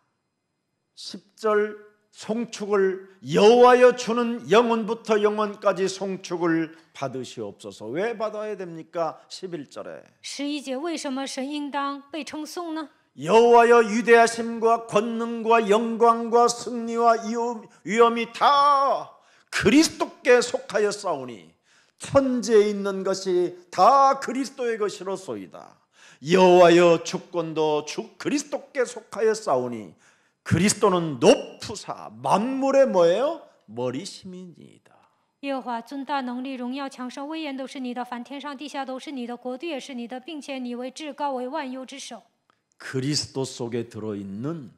S1: 10절 송축을 여호와여 주는 영원부터 영원까지 송축을 받으시옵소서. 왜 받아야 됩니까? 11절에
S2: 11节为什么神应当被称颂呢？
S1: 여호와여 위대하심과 권능과 영광과 승리와 위엄이 다 그리스도께 속하여 싸우니 천지에 있는 것이 다 그리스도의 것이로소이다. 여호와여 주권도 주 그리스도께 속하여 싸우니 그리스도는 높으사 만물의 뭐예요? 머리심이니이다.
S2: 耶和华尊大能力、荣耀强盛、威严都是你的，凡天上地下都是你的，国度也是你的，并且你为至高，为万有之首。
S1: 그리스도 속에 들어있는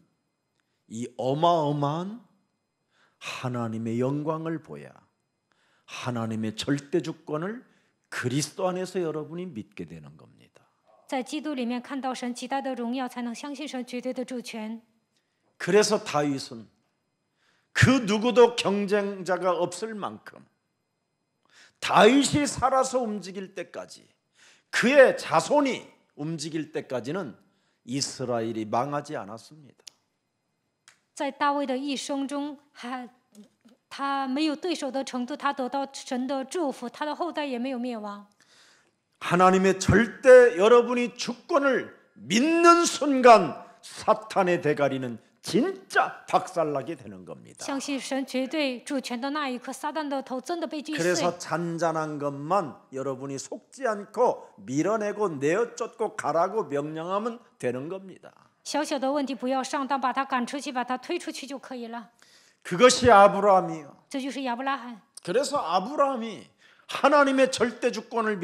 S1: 이 어마어마한 하나님의 영광을 보야 하나님의 절대 주권을 그리스도 안에서 여러분이 믿게 되는 겁니다.
S2: 在基督里面看到神极大的荣耀，才能相信神绝对的主权。
S1: 그래서 다윗은 그 누구도 경쟁자가 없을 만큼 다윗이 살아서 움직일 때까지 그의 자손이 움직일 때까지는 이스라엘이 망하지 않았습니다.
S2: 在大卫的一生中，他没有对手的程度，他得到神的祝福，他的后代也没有灭亡。
S1: 하나님의 절대 여러분이 주권을 믿는 순간 사탄의 대가리는 진짜 박살나게 되는 겁니다.
S2: 相信神绝对主权的那一刻，撒旦的头真的被锯碎。
S1: 그래서 잔잔한 것만 여러분이 속지 않고 밀어내고 내어쫓고 가라고 명령하면 되는 겁니다.
S2: 小小的问题不要上当，把他赶出去，把他推出去就可以了。
S1: 그것이 아브라함이요.
S2: 这就是亚伯拉罕。
S1: 그래서 아브라함이 하나님의 절대 주권을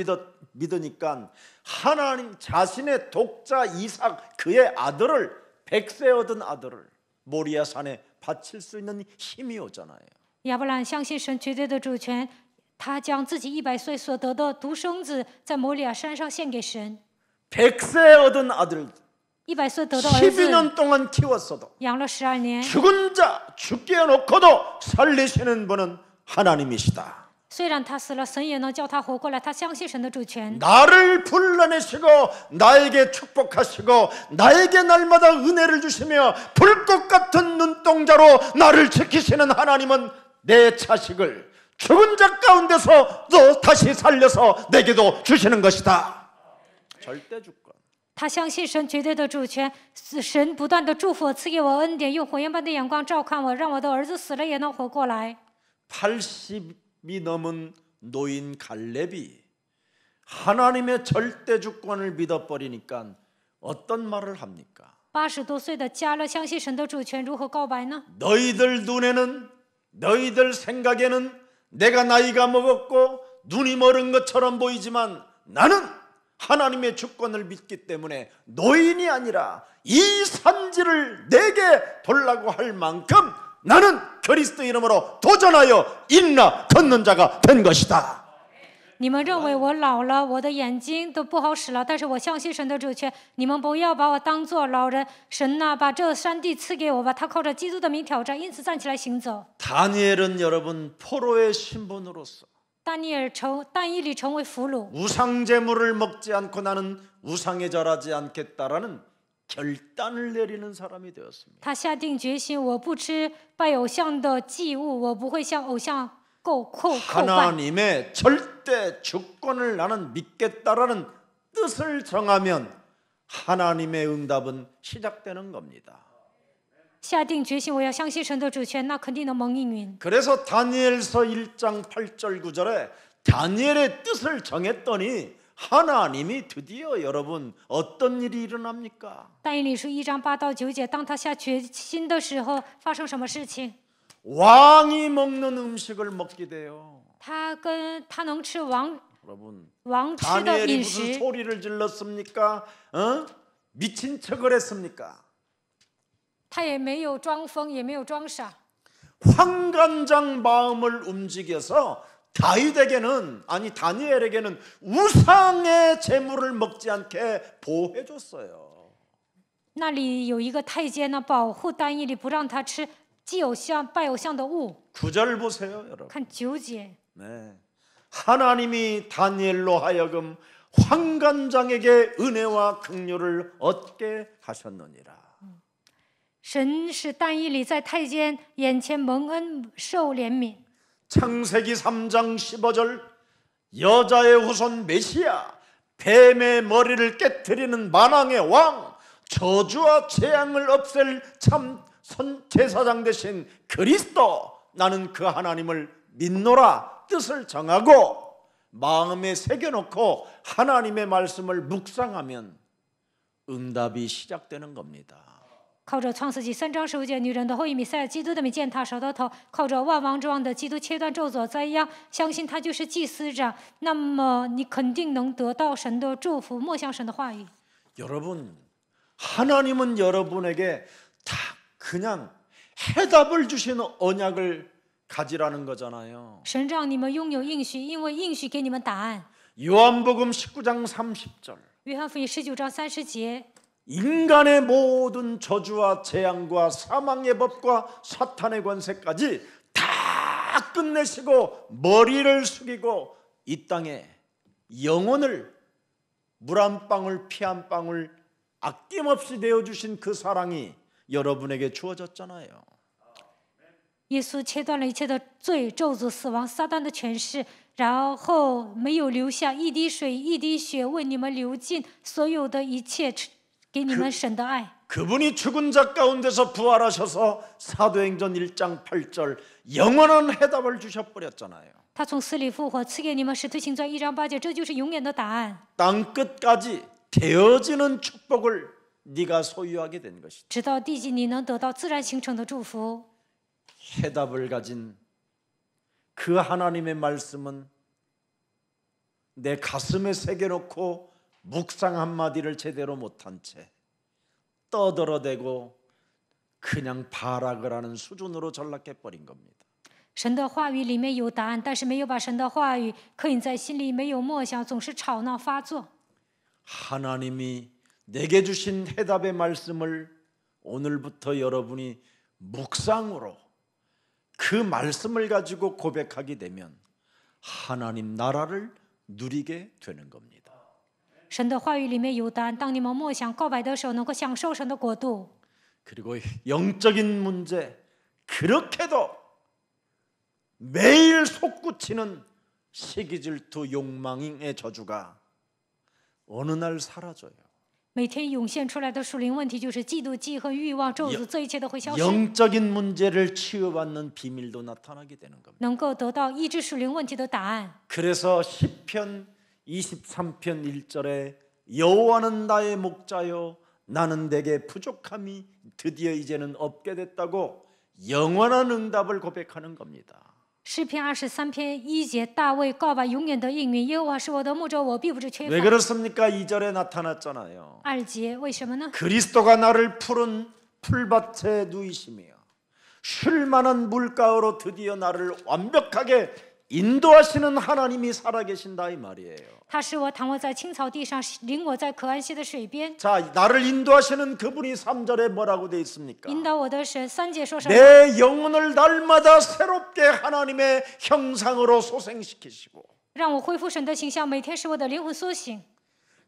S1: 믿으니까 하나님 자신의 독자 이삭 그의 아들을 100세 얻은 아들을 모리아 산에 바칠 수 있는 힘이 오잖아요.
S2: 亚伯兰相信神绝对的主权，他将自己100岁所得的独生子在摩利亚山上献给神。
S1: 100세 얻은 아들
S2: 100岁得到儿子，
S1: 12년 동안 키웠어도
S2: 养了12年。
S1: 죽은 자 죽게 해놓고도 살리시는 분은 하나님이시다.
S2: 虽然他死了，神也能叫他活过来。他相信神的主权。
S1: 나를 불러내시고 나에게 축복하시고 나에게 날마다 은혜를 주시며 불꽃 같은 눈동자로 나를 지키시는 하나님은 내 자식을 죽은 자 가운데서 또 다시 살려서 내게도 주시는 것이다. 절대 주권.
S2: 他相信神绝对的主权，神不断的祝福我，赐给我恩典，用火焰般的眼光照看我，让我的儿子死了也能活过来。
S1: 80이 넘은 노인 갈렙이 하나님의 절대 주권을 믿어버리니까 어떤 말을 합니까?
S2: 80多岁的加勒相信神的主权，如何告白呢？
S1: 너희들 눈에는 너희들 생각에는 내가 나이가 먹었고 눈이 멀은 것처럼 보이지만 나는 하나님의 주권을 믿기 때문에 노인이 아니라 이 산지를 내게 돌라고 할 만큼 나는 그리스도 이름으로 도전하여 일어나 걷는 자가 된 것이다.
S2: 你们认为我老了，我的眼睛都不好使了，但是我相信神的主权。你们不要把我当作老人，神呐，把这山地赐给我吧。他靠着基督的名挑战，因此站起来行走。
S1: 다니엘은 여러분 포로의 신분으로서
S2: 但以理成为俘虏，
S1: 우상 제물을 먹지 않고 나는 우상에 절하지 않겠다라는 결단을 내리는 사람이 되었습니다.
S2: 他下定决心，我不吃拜偶像的祭物，我不会向偶像叩拜。
S1: 하나님의 절대 주권을 나는 믿겠다라는 뜻을 정하면 하나님의 응답은 시작되는 겁니다.
S2: 下定决心，我要相信神的主权，那肯定能蒙应允。
S1: 그래서 다니엘서 1장 8절 9절에 다니엘의 뜻을 정했더니 하나님이 드디어 여러분 어떤 일이 일어납니까?
S2: 但以理书1章8到9节，当他下决心的时候，发生什么事情？
S1: 왕이 먹는 음식을 먹게 돼요.
S2: 他能吃王
S1: 여러분
S2: 吃的
S1: 다니엘이
S2: 饮
S1: 무슨
S2: 食。
S1: 소리를 질렀습니까? 미친 척을 했습니까?
S2: 他也没有装疯，也没有装傻。
S1: 환관장 마음을 움직여서 다윗에게는 아니 다니엘에게는 우상의 제물을 먹지 않게 보호해줬어요.
S2: 那里有一个太监呢，保护但以理，不让他吃祭偶像、拜偶像的物。
S1: 9절 보세요, 여러분.
S2: 看9节，
S1: 네. 하나님이 다니엘로 하여금 환관장에게 은혜와 긍휼을 얻게 하셨느니라.
S2: 神使但以理在太监眼前蒙恩受怜悯。
S1: 창세기 3장 15절 여자의 후손 메시아 뱀의 머리를 깨뜨리는 만왕의 왕 저주와 재앙을 없앨 참 제사장 되신 그리스도 나는 그 하나님을 믿노라 뜻을 정하고 마음에 새겨놓고 하나님의 말씀을 묵상하면 응답이 시작되는 겁니다.
S2: 靠着创世纪3章15节女人的后裔弥赛亚基督的名践踏蛇的头，靠着万王之王的基督切断咒诅灾殃，相信他就是祭司长，那么你肯定能得到神的祝福。默想神的话语。
S1: 여러분, 하나님은 여러분에게 다 그냥 해답을 주시는 언약을 가지라는 거잖아요.
S2: 神让你们拥有应许，因为应许给你们答案。
S1: 요한복음 19장 30절.
S2: 约翰福音19章30节，
S1: 인간의 모든 저주와 재앙과 사망의 법과 사탄의 권세까지 다 끝내시고 머리를 숙이고 이 땅에 영혼을 물 한 방울 피 한 방울 아낌없이 내어주신 그 사랑이 여러분에게 주어졌잖아요.
S2: 耶稣切断了一切的罪、咒诅、死亡、撒旦的权势，然后没有留下一滴水、一滴血，为你们流尽所有的一切，给你们神的爱。
S1: 그분이 죽은 자 가운데서 부활하셔서 사도행전 1장 8절 영원한 해답을 주셔버렸잖아요.
S2: 他从死里复活，赐给你们使徒行传1章8节，这就是永远的答案。
S1: 땅 끝까지 되어지는 축복을 네가 소유하게 된 것이다.
S2: 直到地极，你能得到自然形成的祝福。
S1: 해답을 가진 그 하나님의 말씀은 내 가슴에 새겨놓고 묵상 한마디를 제대로 못한 채 떠들어대고 그냥 발악을 하는 수준으로 전락해버린 겁니다.
S2: 神的话语里面有答案，但是没有把神的话语刻印在心里，没有默想，总是吵闹发作。
S1: 하나님이 내게 주신 해답의 말씀을 오늘부터 여러분이 묵상으로 그 말씀을 가지고 고백하게 되면 하나님 나라를 누리게 되는 겁니다.
S2: 神的话语里面有答案，当你们默想告白的时候，能够享受神的国度。
S1: 그리고 영적인 문제 그렇게도 매일 솟구치는 시기질투 욕망의 저주가 어느 날 사라져요.
S2: 每天涌现出来的属灵问题就是嫉妒、记恨、欲望、咒诅，这一切都会消失，
S1: 영적인 문제를 치유받는 비밀도 나타나게 되는 겁니다.
S2: 能够得到医治属灵问题的答案。
S1: 그래서 시편 23편 1절에 여호와는 나의 목자요 나는 내게 부족함이 드디어 이제는 없게 됐다고 영원한 응답을 고백하는 겁니다.
S2: 诗篇23篇1节，大卫告白永远的应允，耶和华是我的牧者，我必不致缺
S1: 왜
S2: 乏。
S1: 그렇습니까? 2절에 나타났잖아요.
S2: 2节为什么呢？
S1: 그리스도가 나를 푸른 풀밭에 누이시며 쉴 만한 물가로 드디어 나를 완벽하게 인도하시는 하나님이 살아계신다 이 말이에요.
S2: 他使我躺卧在青草地上，领我在可安息的水边。
S1: 자, 나를 인도하시는 그분이 3절에 뭐라고 돼 있습니까?
S2: 引导我的神，3节说什么？
S1: 내 영혼을 날마다 새롭게 하나님의 형상으로 소생시키시고
S2: 让我恢复神的形象，每天使我的灵魂苏醒。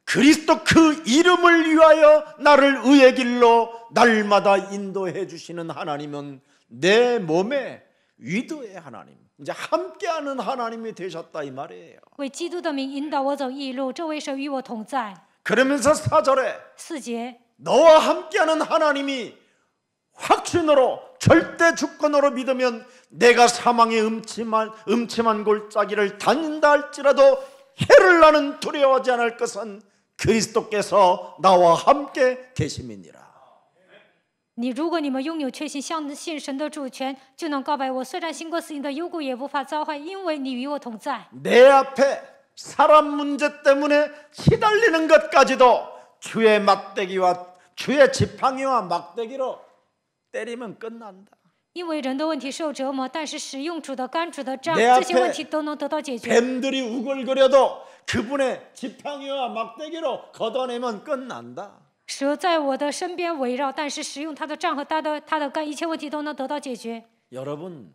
S1: 그리스도 그 이름을 위하여 나를 의의 길로 날마다 인도해 주시는 하나님은 내 몸의 위도의 하나님, 이제 함께하는 하나님이 되셨다 이 말이에요.
S2: 为基督的名引导我走义路，这位神与我同在。
S1: 그러면서 4절에
S2: 4节，
S1: 너와 함께하는 하나님이 확신으로 절대 주권으로 믿으면 내가 사망의 음침한 골짜기를 다닌다 할지라도 해를 나는 두려워하지 않을 것은 그리스도께서 나와 함께 계심이니라.
S2: 如果你们拥有确信，相信神的主权，就能告白我。虽然行过死荫的幽谷，也不怕遭害，因为你与我同在。
S1: 내 앞에 사람 문제 때문에 시달리는 것까지도 주의 막대기와 주의 지팡이와 막대기로 때리면 끝난다.
S2: 因为人的问题受折磨，但是使用主的杆、主的杖，
S1: 내
S2: 这些问题都能得到解决。
S1: 뱀들이 우글거려도 그분의 지팡이와 막대기로 걷어내면 끝난다.
S2: 蛇在我的身边围绕，但是使用他的杖和他的杆，一切问题都能得到解决。
S1: 여러분,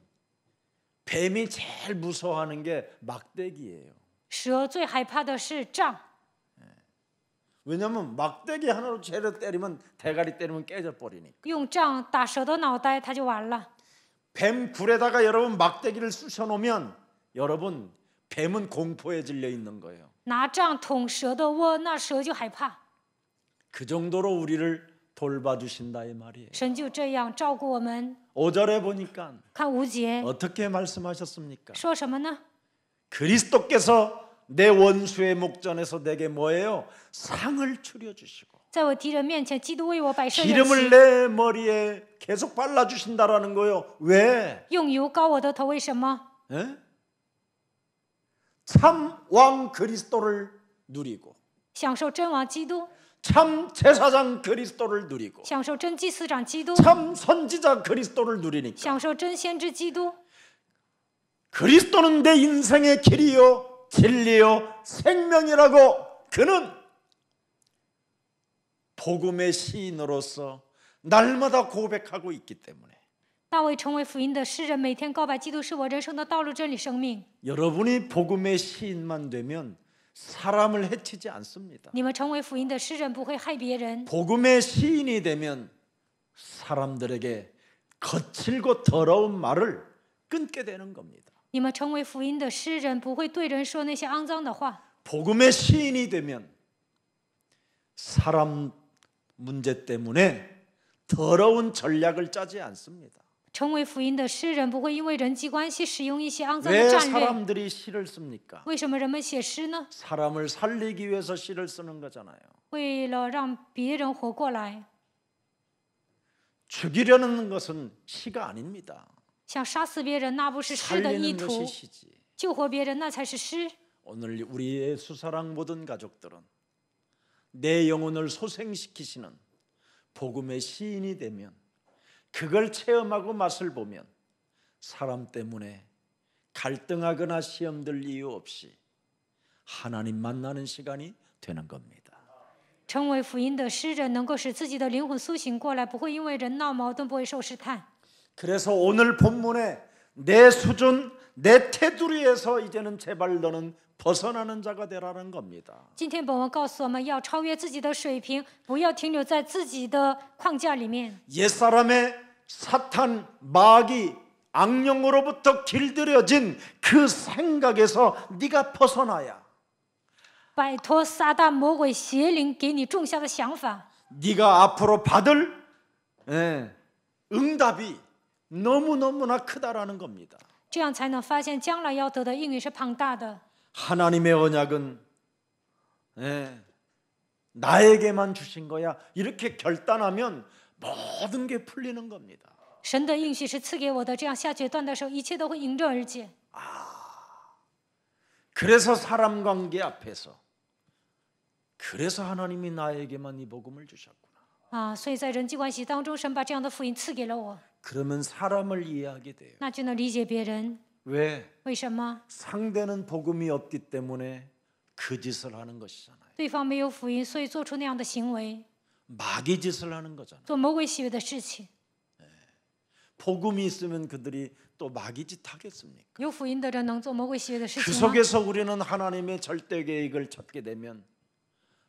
S1: 뱀이 제일 무서워하는 게 막대기예요.
S2: 蛇最害怕的是杖，
S1: 왜냐하면 막대기 하나로 죄를 때리면 대가리 때리면 깨져 버리니까.
S2: 用杖打蛇的脑袋，他就完了。
S1: 뱀 굴에다가 여러분 막대기를 쑤셔 놓으면 여러분 뱀은 공포에 질려 있는 거예요.
S2: 拿杖捅蛇的窝，那蛇就害怕。
S1: 그 정도로 우리를 돌봐주신다 이 말이에요.
S2: 神就这样照顾我们。
S1: 5절에 보니까
S2: 看5节
S1: 어떻게 말씀하셨습니까?
S2: 说什么呢？
S1: 그리스도께서 내 원수의 목전에서 내게 뭐예요? 상을 추려주시고
S2: 在我敌人面前，基督为我摆设筵
S1: 기름을
S2: 席，
S1: 내 머리에 계속 발라주신다라는 거요. 왜?
S2: 用油膏我的头，为什么？
S1: 예? 참 왕 그리스도를 누리고
S2: 享受真王基督，
S1: 참 제사장 그리스도를 누리고
S2: 享受真祭司长基督，
S1: 참 선지자 그리스도를 누리니까
S2: 享受真先知基督。
S1: 그리스도는 내 인생의 길이요 진리요 생명이라고 그는 복음의 시인으로서 날마다 고백하고 있기 때문에
S2: 大卫成为福音的诗人，每天告白基督是我人生的道路、真理、生命。
S1: 여러분이 복음의 시인만 되면 사람을 해치지 않습니다.
S2: 你们成为福音的诗人，不会害别人。
S1: 복음의 시인이 되면 사람들에게 거칠고 더러운 말을 끊게 되는 겁니다.
S2: 你们成为福音的诗人，不会对人说那些肮脏的话。
S1: 복음의 시인이 되면 사람 문제 때문에 더러운 전략을 짜지 않습니다.
S2: 成为福音的诗人，不会因为人际关系使用一些肮脏的
S1: 왜
S2: 战略。
S1: 사람들이 시를 씁니까?
S2: 为什么人们写诗呢？
S1: 사람을 살리기 위해서 시를 쓰는 거잖아요.
S2: 为了让别人活过来。
S1: 죽이려는 것은 시가 아닙니다.
S2: 想杀死别人，那不是诗的意
S1: 살리는
S2: 图；
S1: 것이 시지.
S2: 救活别人，那才是诗。
S1: 오늘 우리 예수사랑 모든 가족들은 내 영혼을 소생시키시는 복음의 시인이 되면 그걸 체험하고 맛을 보면 사람 때문에 갈등하거나 시험들 이유 없이 하나님 만나는 시간이 되는 겁니다.
S2: 成为福音的诗人，能够使自己的灵魂苏醒过来，不会因为人闹矛盾，不会受试探。
S1: 그래서 오늘 본문에 내 수준, 내 테두리에서 이제는 제발 너는 벗어나는 자가 되라는 겁니다.
S2: 今天本文告诉我们要超越自己的水平，不要停留在自己的框架里面。
S1: 옛사람의 사탄, 마귀, 악령으로부터 길들여진 그 생각에서 네가 벗어나야
S2: 摆脱撒旦魔鬼邪灵给你种下的想法，
S1: 네가 앞으로 받을 응답이 너무너무나 크다라는 겁니다.
S2: 这样才能发现将来要得的应允是庞大的。
S1: 하나님의 언약은 나에게만 주신 거야. 이렇게 결단하면 모든 게 풀리는 겁니다.
S2: 神的应许是赐给我的，这样下决断的时候，一切都会迎刃而解。
S1: 그래서 사람 관계 앞에서 그래서 하나님이 나에게만 이 복음을 주셨구나.
S2: 所以在人际关系当中，神把这样的福音赐给了我，
S1: 그러면 사람을 이해하게 돼요.
S2: 那就能理解别人。
S1: 왜?
S2: 为什么？
S1: 상대는 복음이 없기 때문에 그 짓을 하는 것이잖아요.
S2: 对方没有福音，所以做出那样的行为，
S1: 마귀 짓을 하는 거잖아요.
S2: 做魔鬼喜悦的事情。
S1: 복음이 있으면 그들이 또 마귀 짓 하겠습니까?
S2: 有福音的人能做魔鬼喜悦的事
S1: 그
S2: 情吗？
S1: 속에서 우리는 하나님의 절대 계획을 찾게 되면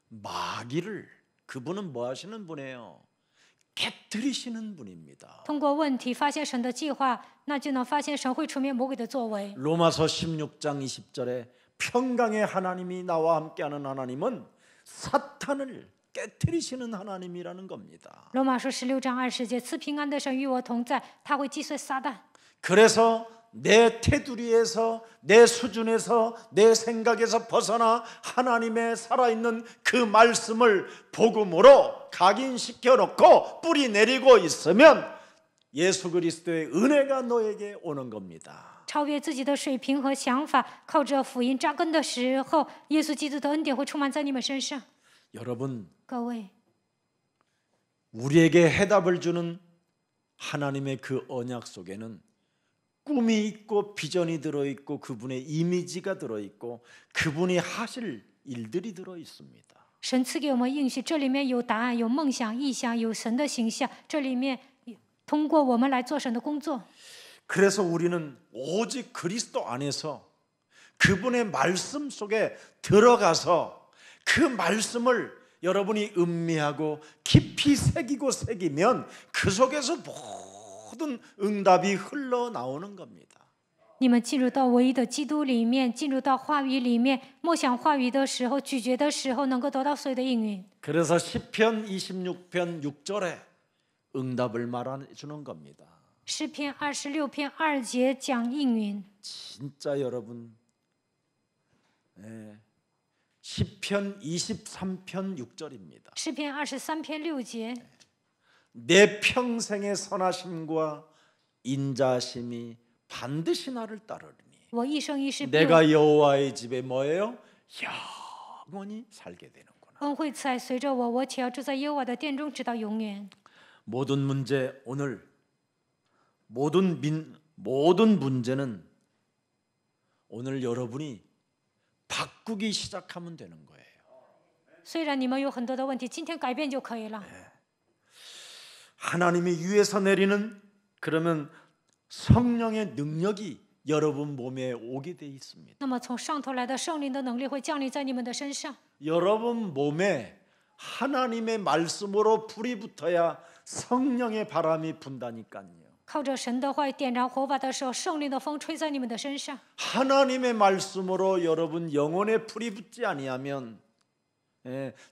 S1: 마귀를 그분은 뭐 하시는 분이에요? 깨뜨리시는 분입니다.
S2: 通过问题发现神的计划，那就能发现神会出面魔鬼的作为。
S1: 로마서 16장 20절에 평강의 하나님이 나와 함께하는 하나님은 사탄을 깨뜨리시는 하나님이라는 겁니다.
S2: 罗马书16章20节，赐平安的神与我同在，他会击碎撒旦。
S1: 그래서 내 테두리에서 내 수준에서 내 생각에서 벗어나 하나님의 살아있는 그 말씀을 복음으로 각인시켜 놓고 뿌리 내리고 있으면 예수 그리스도의 은혜가 너에게 오는 겁니다.
S2: 超越自己的水平和想法，靠着福音扎根的时候，耶稣基督的恩典会充满在你们身上。
S1: 여러분,
S2: 各位，
S1: 우리에게 해답을 주는 하나님의 그 언약 속에는 꿈이 있고 비전이 들어있고 그분의 이미지가 들어있고 그분이 하실 일들이 들어있습니다.
S2: 神赐给我们应许，这里面有答案，有梦想、意象，有神的形象，这里面通过我们来做神的工作。
S1: 그래서 우리는 오직 그리스도 안에서 그분의 말씀 속에 들어가서 그 말씀을 여러분이 음미하고 깊이 새기고 새기면 그 속에서 모든 응답이 흘러나오는 겁니다.
S2: 你们进入到唯一的基督里面，进入到话语里面，默想话语的时候，咀嚼的时候，能够得到所有的应允。
S1: 그래서 시편 26편 6절에 응답을 말해 주는 겁니다.
S2: 诗篇26篇2节讲应允。
S1: 진짜 여러분 시편 23편 6절입니다.
S2: 诗篇23篇6节，
S1: 내 평생의 선하심과 인자심이 반드시 나를 따르리니
S2: 我一生一世必有
S1: 내가 여호와의 집에 뭐예요? 영원히 살게 되는구나.
S2: 恩惠慈爱随着我，我且要住在耶和华的殿中，直到永远。
S1: 모든 문제 오늘 모든 문제는 오늘 여러분이 바꾸기 시작하면 되는 거예요.
S2: 虽然你们有很多的问题，今天改变就可以了。
S1: 하나님이 위에서 내리는 그러면 성령의 능력이 여러분 몸에 오게 돼 있습니다.
S2: 那么从上头来的圣灵的能力会降临在你们的身上。
S1: 여러분 몸에 하나님의 말씀으로 불이 붙어야 성령의 바람이 분다니까요.
S2: 靠着神的话点燃火把的时候，圣灵的风吹在你们的身上。
S1: 하나님의 말씀으로 여러분 영혼에 불이 붙지 아니하면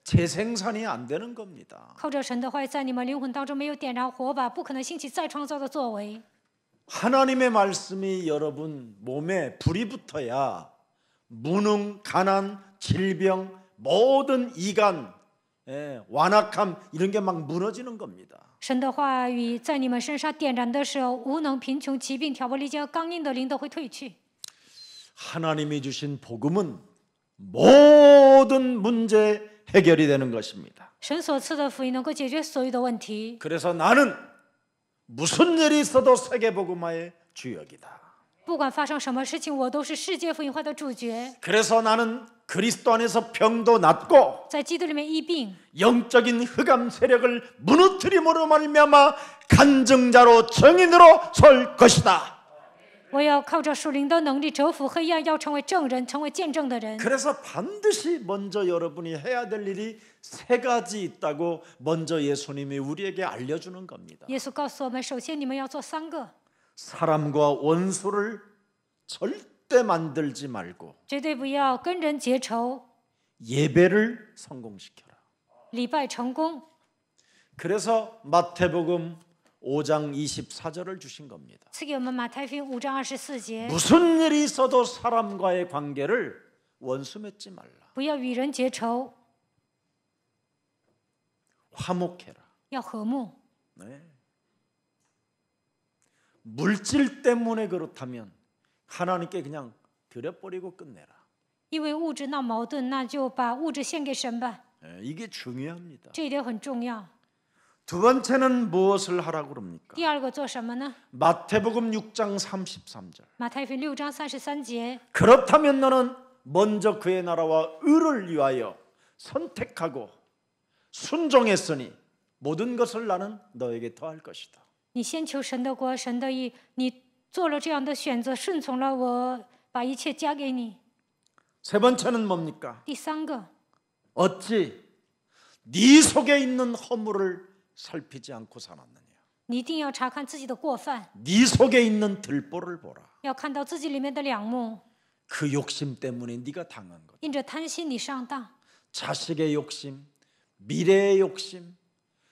S1: 재생산이 안 되는 겁니다.
S2: 靠着神的话在你们灵魂当中没有点燃火把，不可能兴起再创造的作为。
S1: 하나님의 말씀이 여러분 몸에 불이 붙어야 무능, 가난, 질병, 모든 이간, 완악함 이런 게 막 무너지는 겁니다.
S2: 神的话语在你们身上点燃的时候，无能、贫穷、疾病、挑拨离间、刚硬的灵都会退去。
S1: 하나님이 주신 복음은 모든 문제 해결이 되는 것입니다.
S2: 神所赐的福音能够解决所有的问题。
S1: 그래서 나는 무슨 일이 있어도 세계복음화의 주역이다.
S2: 不管发生什么事情，我都是世界福音化的主角。
S1: 그래서 나는 그리스도 안에서 병도 낫고
S2: 在基督里面医病，
S1: 영적인 흑암 세력을 무너뜨림으로 말미암아 간증자로 증인으로 설 것이다.
S2: 我要靠着属灵的能力折服黑暗，要成为证人，成为见证的人。
S1: 그래서 반드시 먼저 여러분이 해야 될 일이 세 가지 있다고 먼저 예수님이 우리에게 알려주는 겁니다.
S2: 耶稣告诉我们，首先你们要做3个，
S1: 사람과 원수를 절대 만들지 말고
S2: 绝对不要跟人结仇，
S1: 예배를 성공시켜라.
S2: 礼拜成功。
S1: 그래서 마태복음 5장 24절을 주신 겁니다.
S2: 赐给我们马太福音5章24节，
S1: 무슨 일이 있어도 사람과의 관계를 원수 맺지 말라.
S2: 不要与人结仇，
S1: 화목해라.
S2: 要和睦。
S1: 네. 물질 때문에 그렇다면 하나님께 그냥 드려버리고 끝내라.
S2: 因为物质闹矛盾，那就把物质献给神吧，
S1: 네, 이게 중요합니다.
S2: 这一点很重要。
S1: 두 번째는 무엇을 하라고 그럽니까?
S2: 第二个做什么呢？
S1: 마태복음 6장 33절.
S2: 马太福音6章33节，
S1: 그렇다면 너는 먼저 그의 나라와 의를 위하여 선택하고 순종했으니 모든 것을 나는 너에게 더할 것이다.
S2: 你先求神的国、神的义，你做了这样的选择，顺从了我，把一切加给你。
S1: 세 번째는 뭡니까?
S2: 第3个，
S1: 어찌 네 속에 있는 허물을 살피지 않고 살았느냐?
S2: 你一定要查看自己的过犯，
S1: 네 속에 있는 들보를 보라.
S2: 要看到自己里面的梁木，
S1: 그 욕심 때문에 네가 당한 것.
S2: 因着贪心你上当，
S1: 자식의 욕심, 미래의 욕심,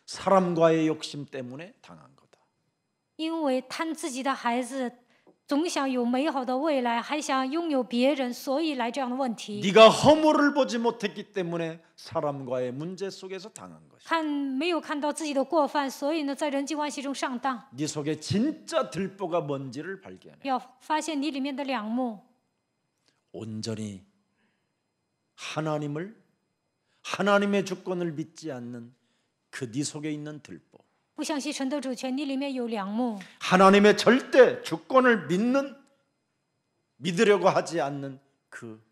S1: 사람과의 욕심 때문에 당한 거다.
S2: 因为贪自己的孩子，总想有美好的未来，还想拥有别人，所以来这样的问题。
S1: 네가 허물을 보지 못했기 때문에 사람과의 문제 속에서 당한 것이다.
S2: 没有看到自己的过犯，所以呢，在人际关系中上当。
S1: 네 속에 진짜 들보가 뭔지를 발견해.
S2: 要发现你里面的梁木，
S1: 온전히 하나님의 주권을 믿지 않는 그 네 속에 있는 들보.
S2: 不相信神的主权，你里面有梁木，
S1: 하나님의 절대 주권을 믿으려고 하지 않는 그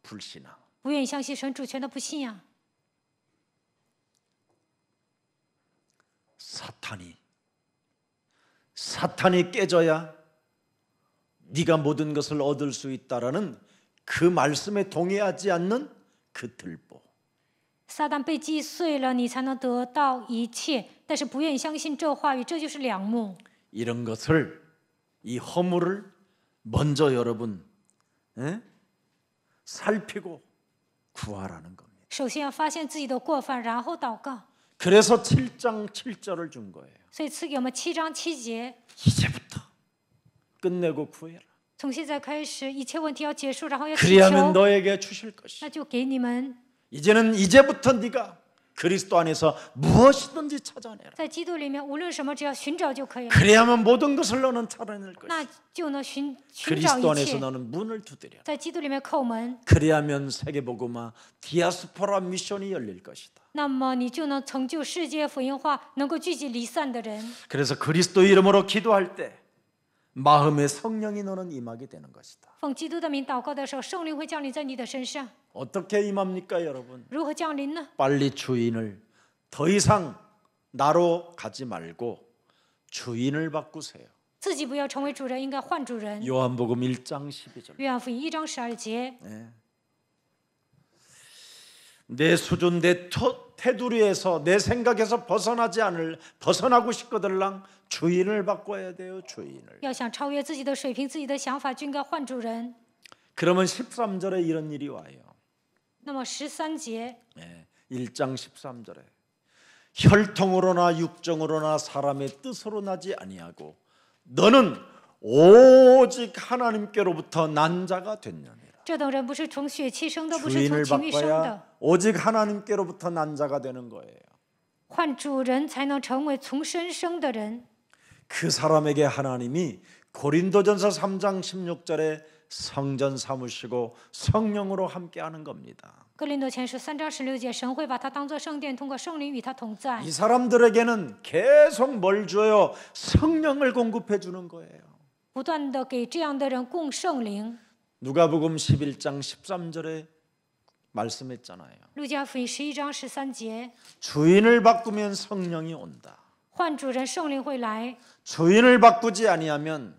S1: 불신앙.
S2: 不愿意相信神主权的不信仰。
S1: 사탄이 깨져야 네가 모든 것을 얻을 수 있다라는 그 말씀에 동의하지 않는 그 들보.
S2: 撒旦被击碎了，你才能得到一切。但是不愿意相信这话语，这就是梁木。
S1: 이런 것을 이 허물을 먼저 여러분 살피고 구하라는 겁니다.
S2: 首先要发现自己的过犯，然后祷告。
S1: 그래서 7장 7절을 준 거예요.
S2: 所以赐给我们7章7节，
S1: 이제부터 끝내고 구해라.
S2: 从现在开始，一切问题要结束，然后要祈
S1: 그리하면
S2: 求，
S1: 너에게 주실 것이.
S2: 那就给你们。
S1: 이제부터 네가 그리스도 안에서 무엇이든지 찾아내라.
S2: 在基督里面，无论什么，只要寻找就可以了。
S1: 그래야만 모든 것을 너는 찾아낼 것이다.
S2: 那就能寻找
S1: 그리스도
S2: 一
S1: 안에서
S2: 切。
S1: 너는 문을 두드려라.
S2: 在基督里面叩门，
S1: 그래야면 세계복음화 디아스포라 미션이 열릴 것이다.
S2: 那么你就能成就世界福音化，能够聚集离散的人。
S1: 그래서 그리스도 이름으로 기도할 때 마음의 성령이 너는 임하게 되는 것이다.
S2: 奉基督的名祷告的时候，圣灵会降临在你的身上。
S1: 어떻게 임합니까, 여러분?
S2: 如何降临呢？
S1: 빨리 주인을 더 이상 나로 가지 말고 주인을 바꾸세요.
S2: 自己不要成为主人，应该换主人。
S1: 요한복음 1장 12절.
S2: 约翰福音1章12节，
S1: 내 수준, 내 테두리에서 내 생각에서 벗어나고 싶거들랑 주인을 바꿔야 돼요. 주인을.
S2: 要想超越自己的水平、自己的想法，就应该换主人。
S1: 그러면 13절에 이런 일이 와요.
S2: 那么13节，
S1: 1장 13절에 혈통으로나 육정으로나 사람의 뜻으로 나지 아니하고 너는 오직 하나님께로부터 난 자가 됐느니라.
S2: 这等人不是从血气生的，不是从
S1: 주인을
S2: 情欲生的，
S1: 바꿔야 오직 하나님께로부터 난 자가 되는 거예요.
S2: 换主人才能成为从身生的人。
S1: 그 사람에게 하나님이 고린도전서 3장 16절에 성전 삼으시고 성령으로 함께하는 겁니다.
S2: 哥林多前书3章16节，神会把他当作圣殿，通过圣灵与他同在。
S1: 이 사람들에게는 계속 뭘 줘요? 성령을 공급해 주는 거예요.
S2: 不断的给这样的人供圣灵。
S1: 누가복음 11장 13절에 말씀했잖아요.
S2: 路加福音11章13节，
S1: 주인을 바꾸면 성령이 온다.
S2: 换主人，圣灵会来。
S1: 주인을 바꾸지 아니하면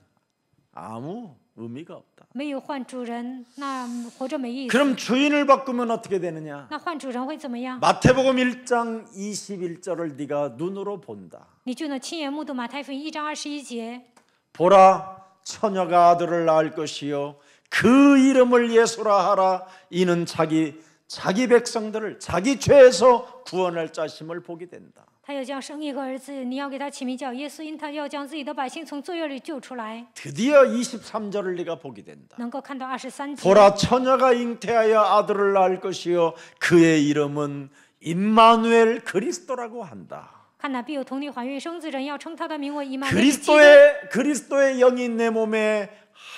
S1: 아무 의미가 없다.
S2: 没有换主人，那活着没意思。
S1: 그럼 주인을 바꾸면 어떻게 되느냐?
S2: 那换主人会怎么样？
S1: 마태복음 1장 21절을 네가 눈으로 본다.
S2: 你就能亲眼目睹马太福音1章21节。
S1: 보라 처녀가 아들을 낳을 것이요 그 이름을 예수라 하라. 이는 자기 백성들을 자기 죄에서 구원할 자심을 보게 된다.
S2: 他要将生一个儿子，你要给他起名叫耶稣，因他要将自己的百姓从罪恶里救出来。
S1: 드디어 23절을 네가 보게 된다.
S2: 能够看到23节。
S1: 보라 처녀가 잉태하여 아들을 낳을 것이요 그의 이름은 임마누엘 그리스도라고 한다.
S2: 看哪必有童女怀孕生子人，要称他的名为以马内利基督。
S1: 그리스도의 영이 내 몸에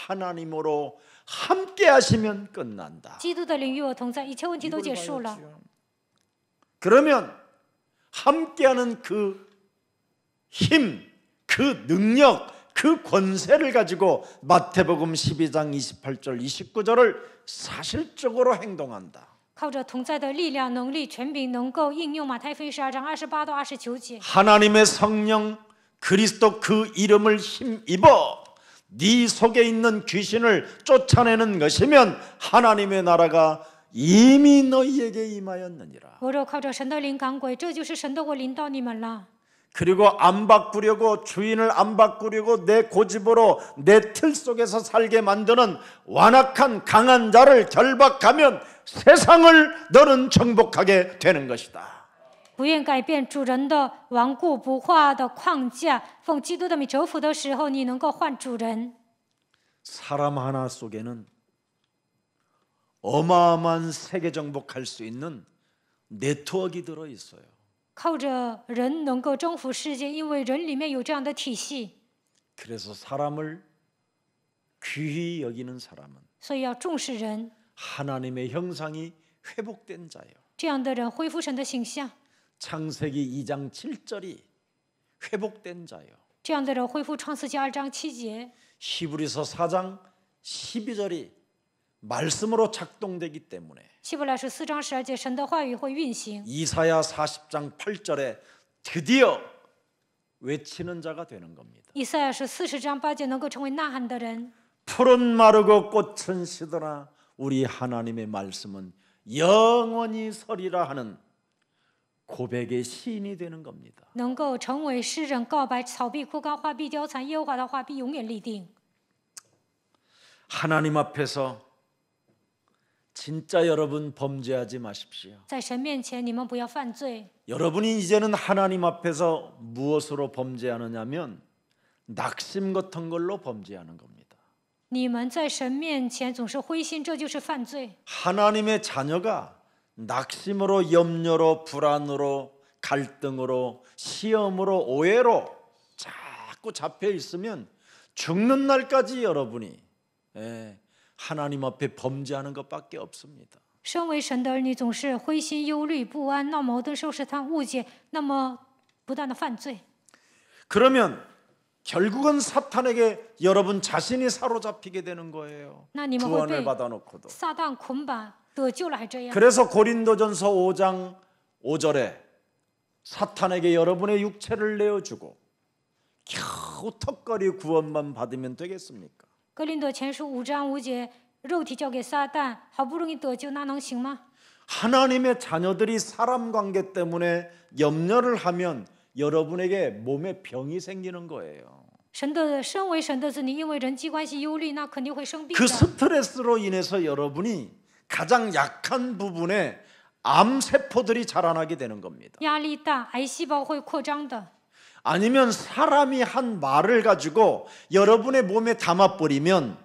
S1: 하나님으로 함께 하시면 끝난다.
S2: 基督的灵与我同在，一切问题都结束了。
S1: 그러면 함께하는 그 힘, 그 능력, 그 권세를 가지고 마태복음 12장 28절 29절을 사실적으로 행동한다.
S2: 靠着同在的力量、能力、权柄，能够应用马太福音12章28到29节。
S1: 하나님의 성령 그리스도 그 이름을 힘입어 네 속에 있는 귀신을 쫓아내는 것이면 하나님의 나라가 이미 너희에게 임하였느니라.
S2: 我若靠着神的灵赶鬼，这就是神的国临到你们了。
S1: 그리고 안 바꾸려고 주인을 안 바꾸려고 내 고집으로 내 틀 속에서 살게 만드는 완악한 강한 자를 결박하면 세상을 너는 정복하게 되는 것이다.
S2: 不愿改变主人的顽固不化的框架，奉基督的名折服的时候，你能够换主人。
S1: 사람 하나 속에는 어마어마한 세계 정복할 수 있는 네트워크가 들어 있어요.
S2: 靠着人能够征服世界，因为人里面有这样的体系，
S1: 그래서 사람을 귀히 여기는 사람은
S2: 所以要重视人。
S1: 하나님의 형상이 회복된 자예요.
S2: 这样的人恢复神的形象，
S1: 창세기 2장 7절이 회복된 자예요.
S2: 这样的人恢复创世纪2章7节，
S1: 히브리서 4장 12절이 말씀으로 작동되기 때문에
S2: 希伯来书4章12节，神的话语会运行。
S1: 이사야 40장 8절에 드디어 외치는 자가 되는 겁니다.
S2: 以赛亚书40章8节能够成为呐喊的人。
S1: 푸른 마르고 꽃은 시드나 우리 하나님의 말씀은 영원히 서리라 하는 고백의 시인이 되는 겁니다.
S2: 能够成为诗人告白，草必枯干，花必凋残，耶和华的话必永远立定。
S1: 하나님 앞에서 진짜 여러분 범죄하지 마십시오.
S2: 在神面前，你们不要犯罪。
S1: 여러분이 이제는 하나님 앞에서 무엇으로 범죄하느냐면 낙심 같은 걸로 범죄하는 겁니다.
S2: 你们在神面前总是灰心，这就是犯罪。
S1: 하나님의 자녀가 낙심으로 염려로 불안으로 갈등으로 시험으로 오해로 자꾸 잡혀 있으면 죽는 날까지 여러분이 하나님 앞에 범죄하는 것밖에 없습니다.
S2: 身为神的儿女，总是灰心、忧虑、不安，闹矛盾、受试探、误解，那么不断的犯罪。
S1: 그러면 결국은 사탄에게 여러분 자신이 사로잡히게 되는 거예요.
S2: 那你们会
S1: 구원을
S2: 被
S1: 받아놓고도.
S2: 撒旦捆绑，得救了还这样。
S1: 그래서 고린도전서 5장 5절에 사탄에게 여러분의 육체를 내어주고 겨우 턱걸이 구원만 받으면 되겠습니까?
S2: 哥林多前书5章5节，肉体交给撒旦，好不容易得救，那能行吗？
S1: 하나님의 자녀들이 사람 관계 때문에 염려를 하면 여러분에게 몸에 병이 생기는 거예요.
S2: 身为神的子女，因为人际关系忧虑，那肯定会生病
S1: 그
S2: 的。
S1: 스트레스로 인해서 여러분이 가장 약한 부분에 암 세포들이 자라나게 되는 겁니다.
S2: 压力大，癌细胞会扩张的。
S1: 아니면 사람이 한 말을 가지고 여러분의 몸에 담아버리면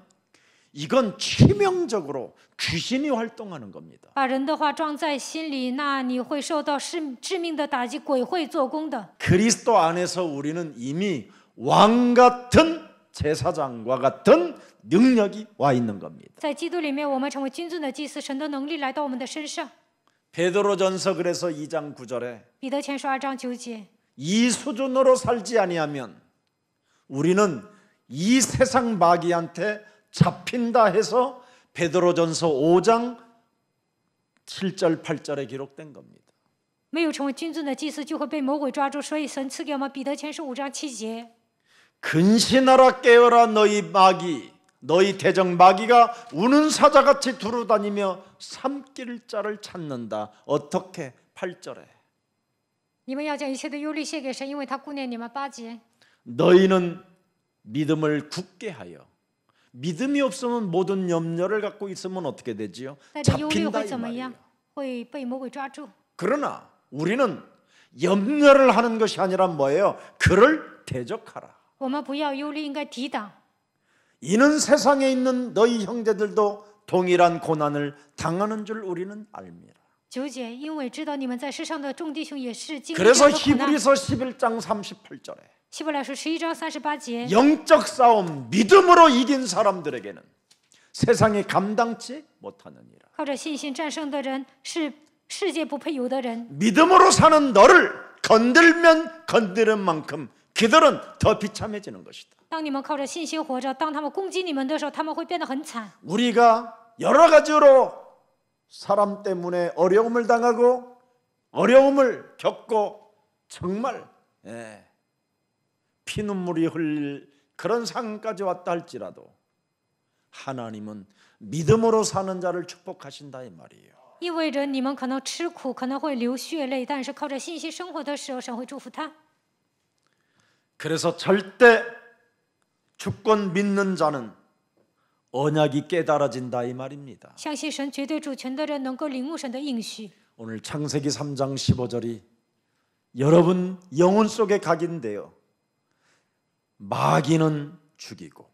S1: 이건 치명적으로 귀신이 활동하는 겁니다.
S2: 把人的话装在心里，那你会受到致命的打击，鬼会做工的。
S1: 그리스도 안에서 우리는 이미 왕 같은 제사장과 같은 능력이 와 있는 겁니다.
S2: 在基督里面，我们成为君尊的祭司，神的能力来到我们的身上。
S1: 베드로전서 그래서 2장 9절에
S2: 彼得前书2章9节，
S1: 이 수준으로 살지 아니하면 우리는 이 세상 마귀한테 잡힌다 해서 베드로전서 5장 7절 8절에 기록된 겁니다.
S2: 没有成为君尊的祭司，就会被魔鬼抓住。所以神赐给我们彼得前书5章7节。
S1: 근신하라 깨어라 너희 마귀 너희 대적 마귀가 우는 사자같이 두루다니며 삼킬 자를 찾는다. 어떻게? 8절에
S2: 你们要将一切的忧虑卸给神，因为他顾念你们。8节，
S1: 너희는 믿음을 굳게 하여 믿음이 없으면 모든 염려를 갖고 있으면 어떻게 되지요?
S2: 带着忧虑
S1: 잡힌다
S2: 会
S1: 이
S2: 怎么样
S1: 말이에요. ？
S2: 会被魔鬼抓住。
S1: 그러나 우리는 염려를 하는 것이 아니라 뭐예요? 그를 대적하라.
S2: 我们不要忧虑，应该抵挡。
S1: 이는 세상에 있는 너희 형제들도 동일한 고난을 당하는 줄 우리는 압니다.
S2: 9节，因为知道你们在世上的众弟兄也是经历这
S1: 그래서
S2: 样的苦难。
S1: 히브리서 11장 38절에
S2: 希伯来书11章38节，
S1: 영적 싸움 믿음으로 이긴 사람들에게는 세상이 감당치 못하느니라.
S2: 靠着信心战胜的人是世界不配有的人。
S1: 믿음으로 사는 너를 건들면 건드는 만큼 그들은 더 비참해지는 것이다.
S2: 当你们靠着信心活着，当他们攻击你们的时候，他们会变得很惨。
S1: 우리가 여러 가지로 사람 때문에 어려움을 당하고 어려움을 겪고 정말 피눈물이 흘릴 그런 상황까지 왔다 할지라도 하나님은 믿음으로 사는 자를 축복하신다 이 말이에요.
S2: 意味着你们可能吃苦，可能会流血泪，但是靠着信心生活的时候，神会祝福他。
S1: 그래서 절대 주권 믿는 자는 언약이 깨달아진다 이 말입니다.
S2: 相信神绝对主权的人能够领悟神的应许。
S1: 오늘 창세기 3장 15절이 여러분 영혼 속에 각인되어 마귀는 죽이고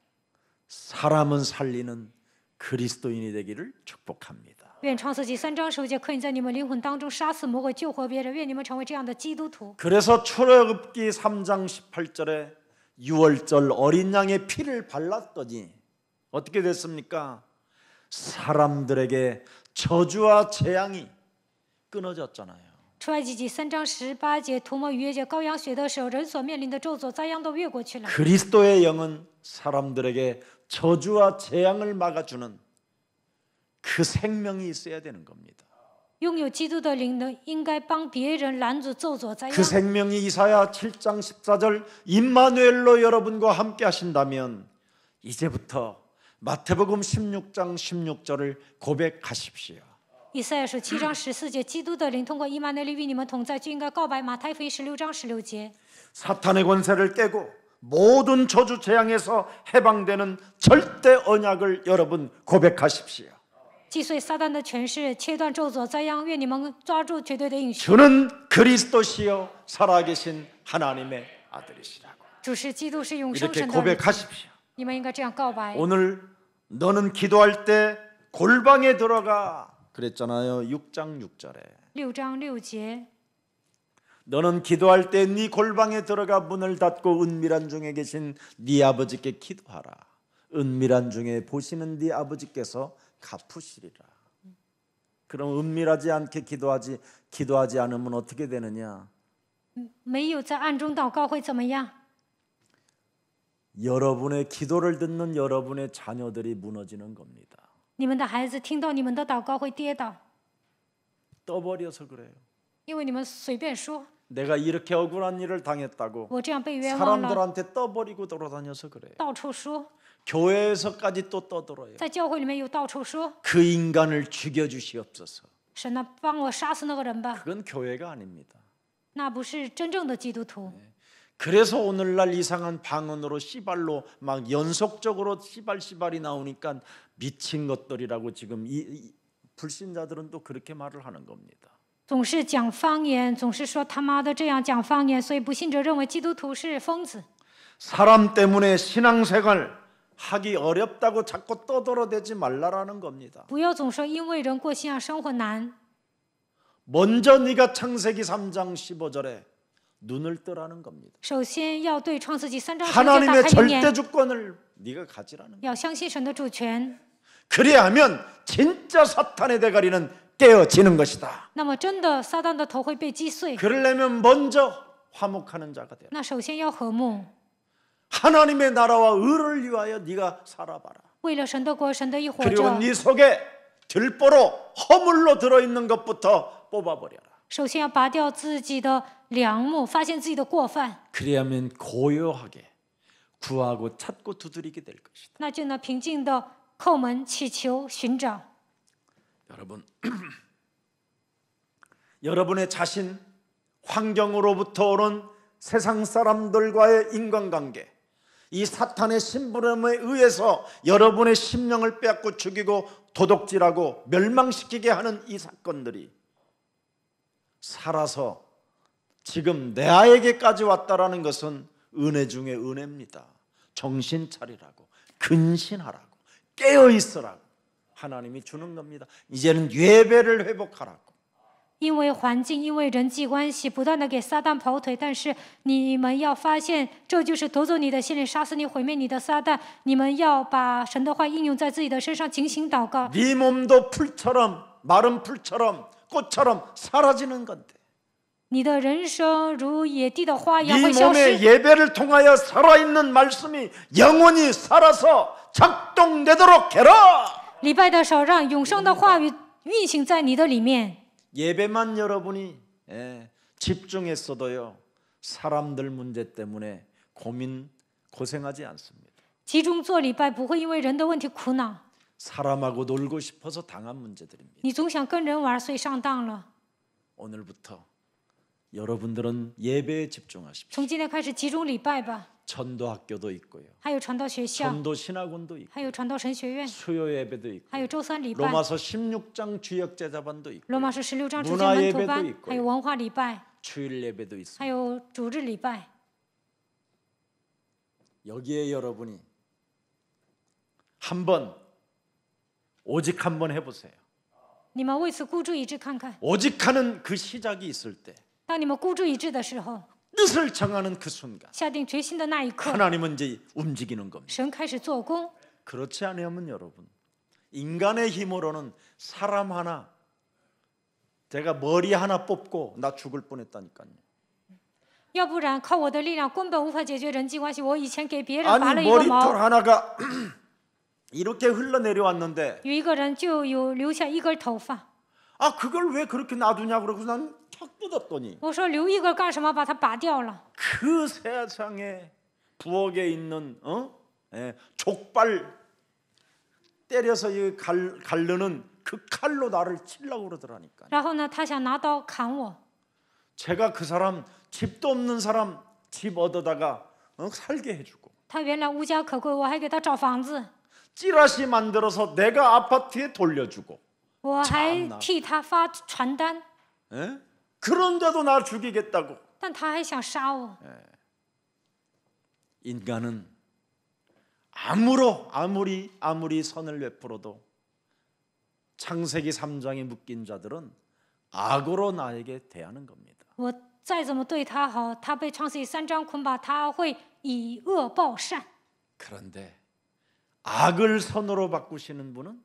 S1: 사람은 살리는 그리스도인이 되기를 축복합니다.
S2: 愿创世纪3章15节刻印在你们灵魂当中，杀死魔鬼，救活别人。愿你们成为这样的基督徒。
S1: 그래서 출애굽기 3장 18절에 6월절 어린 양의 피를 발랐더니 어떻게 됐습니까? 사람들에게 저주와 재앙이 끊어졌잖아요.
S2: 出埃及记3章18节，涂抹逾越节羔羊血的时候，人所面临的咒诅、灾殃都越过去了。
S1: 그리스도의 영은 사람들에게 저주와 재앙을 막아주는 그 생명이 있어야 되는 겁니다.
S2: 拥有基督的灵呢，应该帮别人拦阻咒诅灾
S1: 그
S2: 殃。
S1: 생명이 이사야 7장 14절 임마누엘로 여러분과 함께 하신다면 이제부터 마태복음 16장 16절을 고백하십시오.
S2: 以赛亚书7章14节，基督的灵通过以马内利与你们同在，就应该告白。马太福音16章16节，
S1: 사탄의 권세를 깨고 모든 저주 재앙에서 해방되는 절대 언약을 여러분 고백하십시오.
S2: 击碎撒旦的权势，切断咒诅灾殃。愿你们抓住绝对的应许。
S1: 주는 그리스도시요 살아계신 하나님의 아들이시라고
S2: 主是基督，是永生
S1: 이렇게
S2: 神的儿子。
S1: 고백하십시오.
S2: 你们应该这样告白。
S1: 오늘 너는 기도할 때 골방에 들어가 그랬잖아요. 6장 6절에.
S2: 6章6节，
S1: 너는 기도할 때 네 골방에 들어가 문을 닫고 은밀한 중에 계신 네 아버지께 기도하라. 은밀한 중에 보시는 네 아버지께서 갚으시리라. 그럼 은밀하지 않게 기도하지 않으면 어떻게 되느냐?
S2: 没有在暗中祷告会怎么样？
S1: 여러분의 기도를 듣는 여러분의 자녀들이 무너지는 겁니다.
S2: 你们的孩子听到你们的祷告会跌倒，
S1: 떠버려서 그래요.
S2: 因为你们随便说，
S1: 내가 이렇게 억울한 일을 당했다고
S2: 我这样被冤枉了，
S1: 사람들한테 떠버리고 돌아다녀서 그래요.
S2: 到处说，
S1: 교회에서까지 또 떠들어요.
S2: 在教会里面又到处说，
S1: 그 인간을 죽여주시옵소서.
S2: 神啊，帮我杀死那个人吧，
S1: 그건 교회가 아닙니다.
S2: 那不是真正的基督徒。
S1: 그래서 오늘날 이상한 방언으로 씨발로 막 연속적으로 씨발이 나오니까 미친 것들이라고 지금 이 불신자들은 또 그렇게 말을 하는 겁니다.
S2: 总是讲方言，总是说他妈的这样讲方言，所以不信者认为基督徒是疯子。
S1: 사람 때문에 신앙생활 하기 어렵다고 자꾸 떠들어대지 말라라는 겁니다.
S2: 不要总说因为人过信仰生活难，
S1: 먼저 네가 창세기 3장 15절에 눈을 뜨라는 겁니다.
S2: 首先要对创世纪3章10节打
S1: 하나님의
S2: 开灵眼，
S1: 절대 주권을 네가 가지라는 거예요.
S2: 要相信神的主权。
S1: 그래야하면 진짜 사탄의 대가리는 깨어지는 것이다.
S2: 那么真的撒旦的头会被击碎。
S1: 그러려면 먼저 화목하는 자가 되라.
S2: 那首先要和睦，
S1: 하나님의 나라와 의를 위하여 네가 살아봐라.
S2: 为了神的国、神的义活
S1: 그리고
S2: 着。
S1: 네 속에 들보로 허물로 들어있는 것부터 뽑아버려라.
S2: 首先要拔掉自己的梁木，发现自己的过犯，
S1: 그래야면 고요하게 구하고 찾고 두드리게 될 것이다.
S2: 那就能平静的叩门、祈求、寻找。
S1: 여러분, 여러분의 자신, 환경으로부터 오는 세상 사람들과의 인간관계, 이 사탄의 심부름에 의해서 여러분의 심령을 빼앗고 죽이고 도둑질하고 멸망시키게 하는 이 사건들이 살아서 지금 내 아에게까지 왔다라는 것은 은혜 중에 은혜입니다. 정신 차리라고, 근신하라고, 깨어 있으라고 하나님이 주는 겁니다. 이제는 예배를 회복하라고.
S2: 因为环境，因为人际关系，不断的给撒旦跑腿，但是你们要发现，这就是夺走你的心灵，杀死你、毁灭你的撒旦。你们要把神的话应用在自己的身上，警醒祷告。
S1: 네 몸도 풀처럼 마른 풀처럼 꽃처럼 사라지는 건데
S2: 你的人生如野地的花一样
S1: 네
S2: 会消
S1: 몸의
S2: 失。
S1: 예배를 통하여 살아있는 말씀이 영원히 살아서 작동되도록 해라.
S2: 礼拜的手让永生的话语运行在你的里面。
S1: 예배만 여러분이 집중했어도요 사람들 문제 때문에 고생하지 않습니다.
S2: 集中做礼拜，不会因为人的问题苦恼。
S1: 사람하고 놀고 싶어서 당한 문제들입니다.
S2: 你总想跟人玩，所以上当了。
S1: 오늘부터 여러분들은 예배에 집중하십시오.
S2: 从今天开始集中礼拜吧。
S1: 전도학교도 있고요.
S2: 还有传道学校，
S1: 전도 신학원도 있고
S2: 还有传道神学院，
S1: 수요 예배도 있고
S2: 还有周三礼拜。
S1: 로마서 16장 주역 제자반도 있고
S2: 罗马书16章主
S1: 문화
S2: 教门徒
S1: 예배도
S2: 班，
S1: 있고요.
S2: 还有文化礼拜，
S1: 주일 예배도
S2: 还
S1: 있습니다.
S2: 有主日礼拜。
S1: 여기에 여러분이 오직 한번 해보세요.
S2: 你们为此孤注一掷看看。
S1: 오직 하는 그 시작이 있을 때
S2: 当你们孤注一掷的时候，
S1: 뜻을 정하는 그 순간
S2: 下定决心的那一刻，
S1: 하나님은 이제 움직이는 겁니다.
S2: 神开始做工。
S1: 그렇지 않으면 여러분 인간의 힘으로는 사람 하나 제가 머리 하나 뽑고 나 죽을 뻔했다니까요.
S2: 要不然靠我的力量根本无法解决人际关系。我以前给别人拔了
S1: 아니
S2: 一个
S1: 머리털
S2: 毛，
S1: 하나가 이렇게 흘러내려왔는데
S2: 有一个人就有留下一根头发。
S1: 아 그걸 왜 그렇게 놔두냐 그러고 난 탁 뜯었더니
S2: 我说留一根干什么？把它拔掉了。
S1: 그 세상에 부엌에 있는 족발 때려서 가르는 그 칼로 나를 치려고 그러더라니까.
S2: 然后呢，他想拿刀砍我。
S1: 제가 그 사람 집도 없는 사람 집 얻어다가 살게 해주고
S2: 他原来无家可归，我还给他找房子，
S1: 찌라시 만들어서 내가 아파트에 돌려주고
S2: 我还
S1: 참나
S2: 替他发传单，
S1: 에? 그런데도 나 죽이겠다고.
S2: 但他还想杀我。
S1: 인간은 아무리 선을 베풀어도 창세기 3장에 묶인 자들은 악으로 나에게 대하는 겁니다.
S2: 我再怎么对他好，他被创世纪3章捆绑，他会以恶报善。
S1: 그런데 악을 선으로 바꾸시는 분은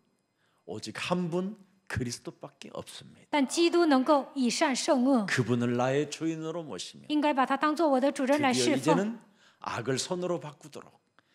S1: 오직 한 분 그리스도밖에 없습니다.
S2: 但基督能够以善胜恶，
S1: 그분을 나의 주인으로 모시며
S2: 应该把他当做我的主人来
S1: 드디어
S2: 侍奉。
S1: 이제는 악을 선으로 바꾸도록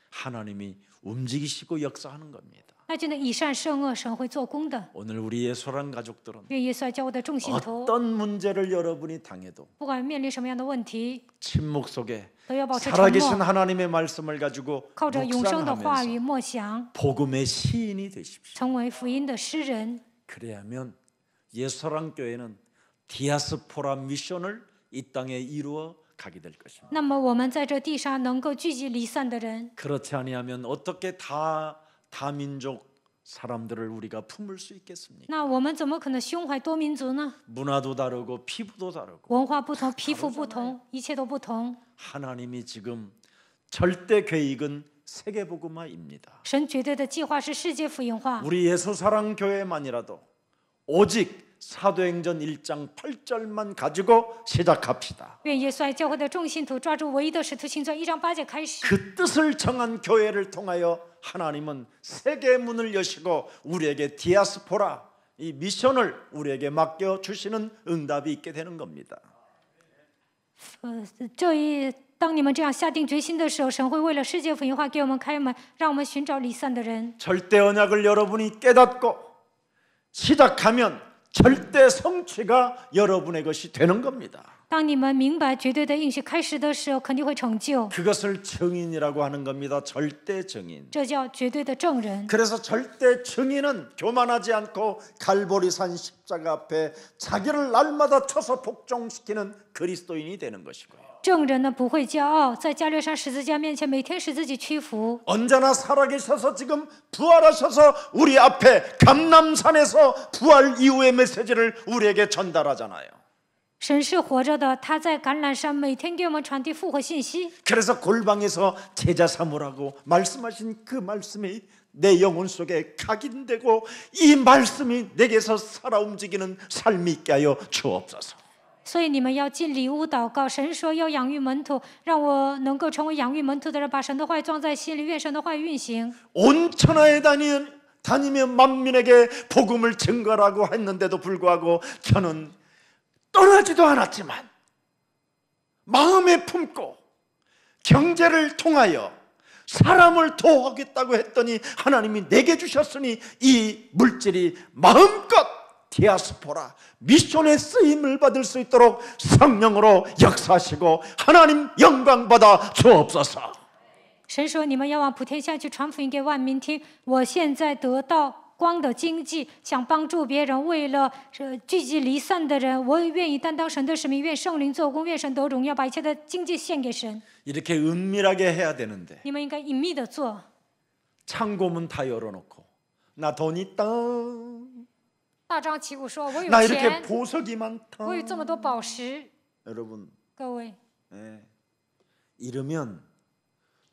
S1: 하나님이 움직이시고 역사하는 겁니다.
S2: 那就能以善胜恶，神会做工的。
S1: 오늘 우리 예수란 가족들은
S2: 愿耶稣来教我的众信徒，
S1: 어떤 문제를 여러분이 당해도
S2: 不管面临什么样的问题，
S1: 침묵 속에
S2: 都要保持沉
S1: 살아계신
S2: 默，
S1: 하나님의 말씀을 가지고
S2: 靠着永生的话语
S1: 묵상하면서
S2: 默想，
S1: 복음의 시인이 되십시오.
S2: 成为福音的诗人。
S1: 그래야면 예수랑 교회는 디아스포라 미션을 이 땅에 이루어 가게 될 것입니다.
S2: 那么我们在这地上能够聚集离散的人，
S1: 그렇지 아니하면 어떻게 다민족 사람들을 우리가 품을 수 있겠습니까?
S2: 那我们怎么可能胸怀多民族呢？
S1: 문화도 다르고 피부도 다르고
S2: 文化不同，皮肤不同，一切都不同。
S1: 하나님이 지금 절대 계획은 세계복음화입니다.
S2: 神绝对的计划是世界福音化。
S1: 우리 예수사랑 교회만이라도 오직 사도행전 1장 8절만 가지고 시작합시다.
S2: 愿耶稣爱教会的众信徒抓住唯一的使徒行传1章8节开始。
S1: 그 뜻을 정한 교회를 통하여 하나님은 세계 문을 여시고 우리에게 디아스포라 이 미션을 우리에게 맡겨 주시는 응답이 있게 되는 겁니다.
S2: 当你们这样下定决心的时候，神会为了世界福音化给我们开门，让我们寻找离散的人。
S1: 절대 언약을 여러분이 깨닫고 시작하면 절대 성취가 여러분의 것이 되는 겁니다.
S2: 当你们明白绝对的应许开始的时候，肯定会成就。
S1: 그것을 증인이라고 하는 겁니다. 절대 증인.
S2: 这叫绝对的证人。
S1: 그래서 절대 증인은 교만하지 않고 갈보리산 십자가 앞에 자기를 날마다 쳐서 복종시키는 그리스도인이 되는 것이고요.
S2: 证人呢不会骄傲，在加略山十字架面前每天使自己屈服。
S1: 언제나 살아계셔서 지금 부활하셔서 우리 앞에 감람산에서 부활 이후의 메시지를 우리에게 전달하잖아요.
S2: 神是活着的，他在橄榄山每天给我们传递复活信息。
S1: 그래서 골방에서 제자 삼으라고 말씀하신 그 말씀이 내 영혼 속에 각인되고 이 말씀이 내게서 살아 움직이는 삶이 있게 하여 주옵소서.
S2: 所以你们要进礼物祷告，神说要养育门徒，让我能够成为养育门徒的人，把神的话语装在心里，愿神的话语运行。
S1: 온 천하에 다니며 만민에게 복음을 증거하라고 했는데도 불구하고 저는 떠나지도 않았지만 마음에 품고 경제를 통하여 사람을 도우겠다고 했더니 하나님이 내게 주셨으니 이 물질이 마음껏 디아스포라 미션의 쓰임을 받을 수 있도록 성령으로 역사하시고 하나님 영광 받아 주옵소서.
S2: 神说你们要往普天下去传福音给万民听。我现在得到光的经济，想帮助别人，为了聚集离散的人，我愿意担当神的使命，愿圣灵做工，愿神得荣耀，把一切的经济献给神。
S1: 이렇게 은밀하게 해야 되는데
S2: 你们应该隐秘的做。
S1: 창고문 다 열어놓고 나 돈 있다
S2: 大张旗鼓说：“我有
S1: 나 이렇게
S2: 钱，
S1: 보석이 많다
S2: 我有这么多宝石。
S1: 여러분
S2: 各位，
S1: 이러면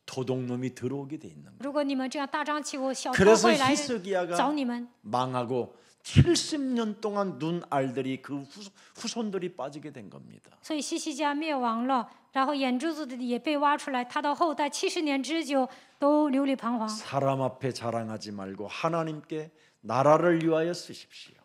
S1: 도둑놈이 들어오게 돼 있는 거예요.
S2: 如果你们这样大张旗鼓，小偷
S1: 그래서
S2: 会来
S1: 히스기야가
S2: 找你们。
S1: 망하고 70년 동안 눈 알들이 그 후손들이 빠지게 된 겁니다.
S2: 所以西西家灭亡了，然后眼珠子也被挖出来，他的后代70年之久都流离彷徨。
S1: 사람 앞에 자랑하지 말고 하나님께 나라를 위하여 쓰십시오.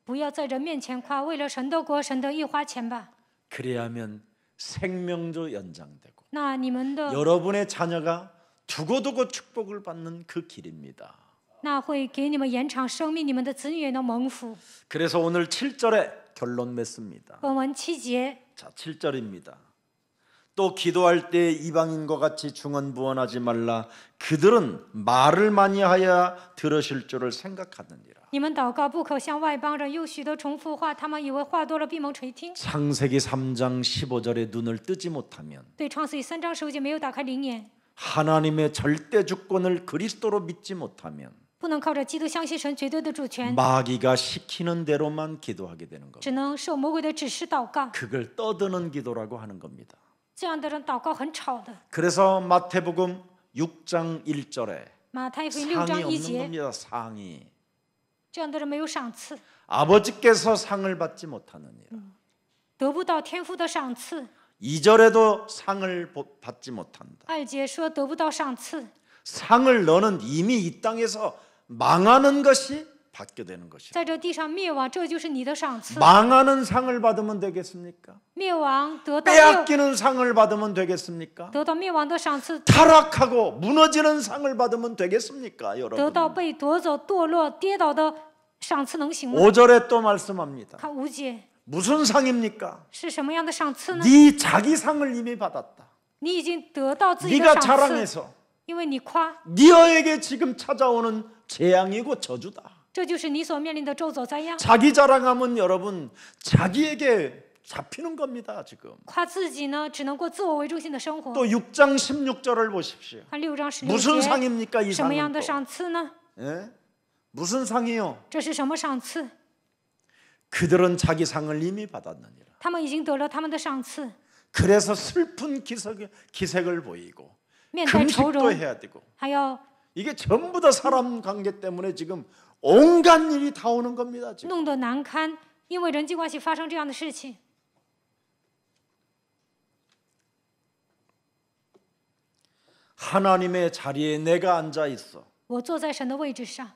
S2: 不要在人面前夸，为了神的国、神的义花钱吧。
S1: 그래야면 생명도 연장되고
S2: 那你们的
S1: 여러분의 자녀가 두고두고 축복을 받는 그 길입니다.
S2: 那会给你们延长生命，你们的子女也能蒙福。
S1: 그래서 오늘 7절에 결론 맺습니다.
S2: 本文7节，
S1: 자, 7절입니다. 또 기도할 때 이방인과 같이 중언부언하지 말라. 그들은 말을 많이 하여 들으실 줄을 생각하느니라.
S2: 你们祷告不可像外邦人，有许多重复话，他们以为话多了必蒙垂听。
S1: 창세기 3장 15절에 눈을 뜨지 못하면
S2: 对创世记3章15节没有打开灵眼，
S1: 하나님의 절대 주권을 그리스도로 믿지 못하면
S2: 不能靠着基督相信神绝对的主权，
S1: 마귀가 시키는 대로만 기도하게 되는 겁니다.
S2: 只能受魔鬼的指示祷告。
S1: 그걸 떠드는 기도라고 하는 겁니다.
S2: 这样的人祷告很吵的。
S1: 그래서 마태복음 6장 1절에
S2: 马太福音6
S1: 상이
S2: 章1
S1: 없는
S2: 节，
S1: 겁니다. 상이.
S2: 这样的人没有赏赐，
S1: 아버지께서 상을 받지 못하느니라.
S2: 得不到天父的赏赐。
S1: 2절에도 상을 받지 못한다.
S2: 2节说得不到赏赐，
S1: 상을 너는 이미 이 땅에서 망하는 것이 받게 되는 것이다.
S2: 在这地上灭亡，这就是你的赏赐。
S1: 망하는 상을 받으면 되겠습니까?
S2: 灭亡得到
S1: 빼앗기는 상을 받으면 되겠습니까?
S2: 得到灭亡的赏赐，
S1: 타락하고 무너지는 상을 받으면 되겠습니까,
S2: 得
S1: 여러분?
S2: 到被夺走、堕落、跌倒的赏赐能行吗？
S1: 5절에 또 말씀합니다.
S2: 看5节
S1: 무슨 상입니까?
S2: 是什么样的赏赐呢？
S1: 네 자기 상을 이미 받았다.
S2: 你已经得到自己的
S1: 네가
S2: 赏赐，
S1: 자랑해서
S2: 因为你夸，
S1: 네어에게 지금 찾아오는 재앙이고 저주다.
S2: 这就是你所面临的咒诅灾殃。
S1: 자기 자랑하면 여러분 자기에게 잡히는 겁니다. 지금.
S2: 夸自己呢，只能过自我为中心的生活。
S1: 또 6장 16절을 보십시오.
S2: 看6章16
S1: 무슨
S2: 节，
S1: 상입니까? 이
S2: 什么样
S1: 상은
S2: 的
S1: 또.
S2: 赏赐呢？
S1: 예? 무슨 상이요?
S2: 这是什么赏赐？
S1: 그들은 자기 상을 이미 받았느니라.
S2: 他们已经得了他们的赏赐，
S1: 그래서 슬픈 기색을 보이고
S2: 面带愁
S1: 금식도
S2: 容，
S1: 해야 되고
S2: 还要
S1: 이게 전부 다 사람 관계 때문에 지금 온갖 일이 다 오는 겁니다. 지금.
S2: 弄得难堪，因为人际关系发生这样的事情。
S1: 하나님의 자리에 내가 앉아 있어
S2: 我坐在神的位置上，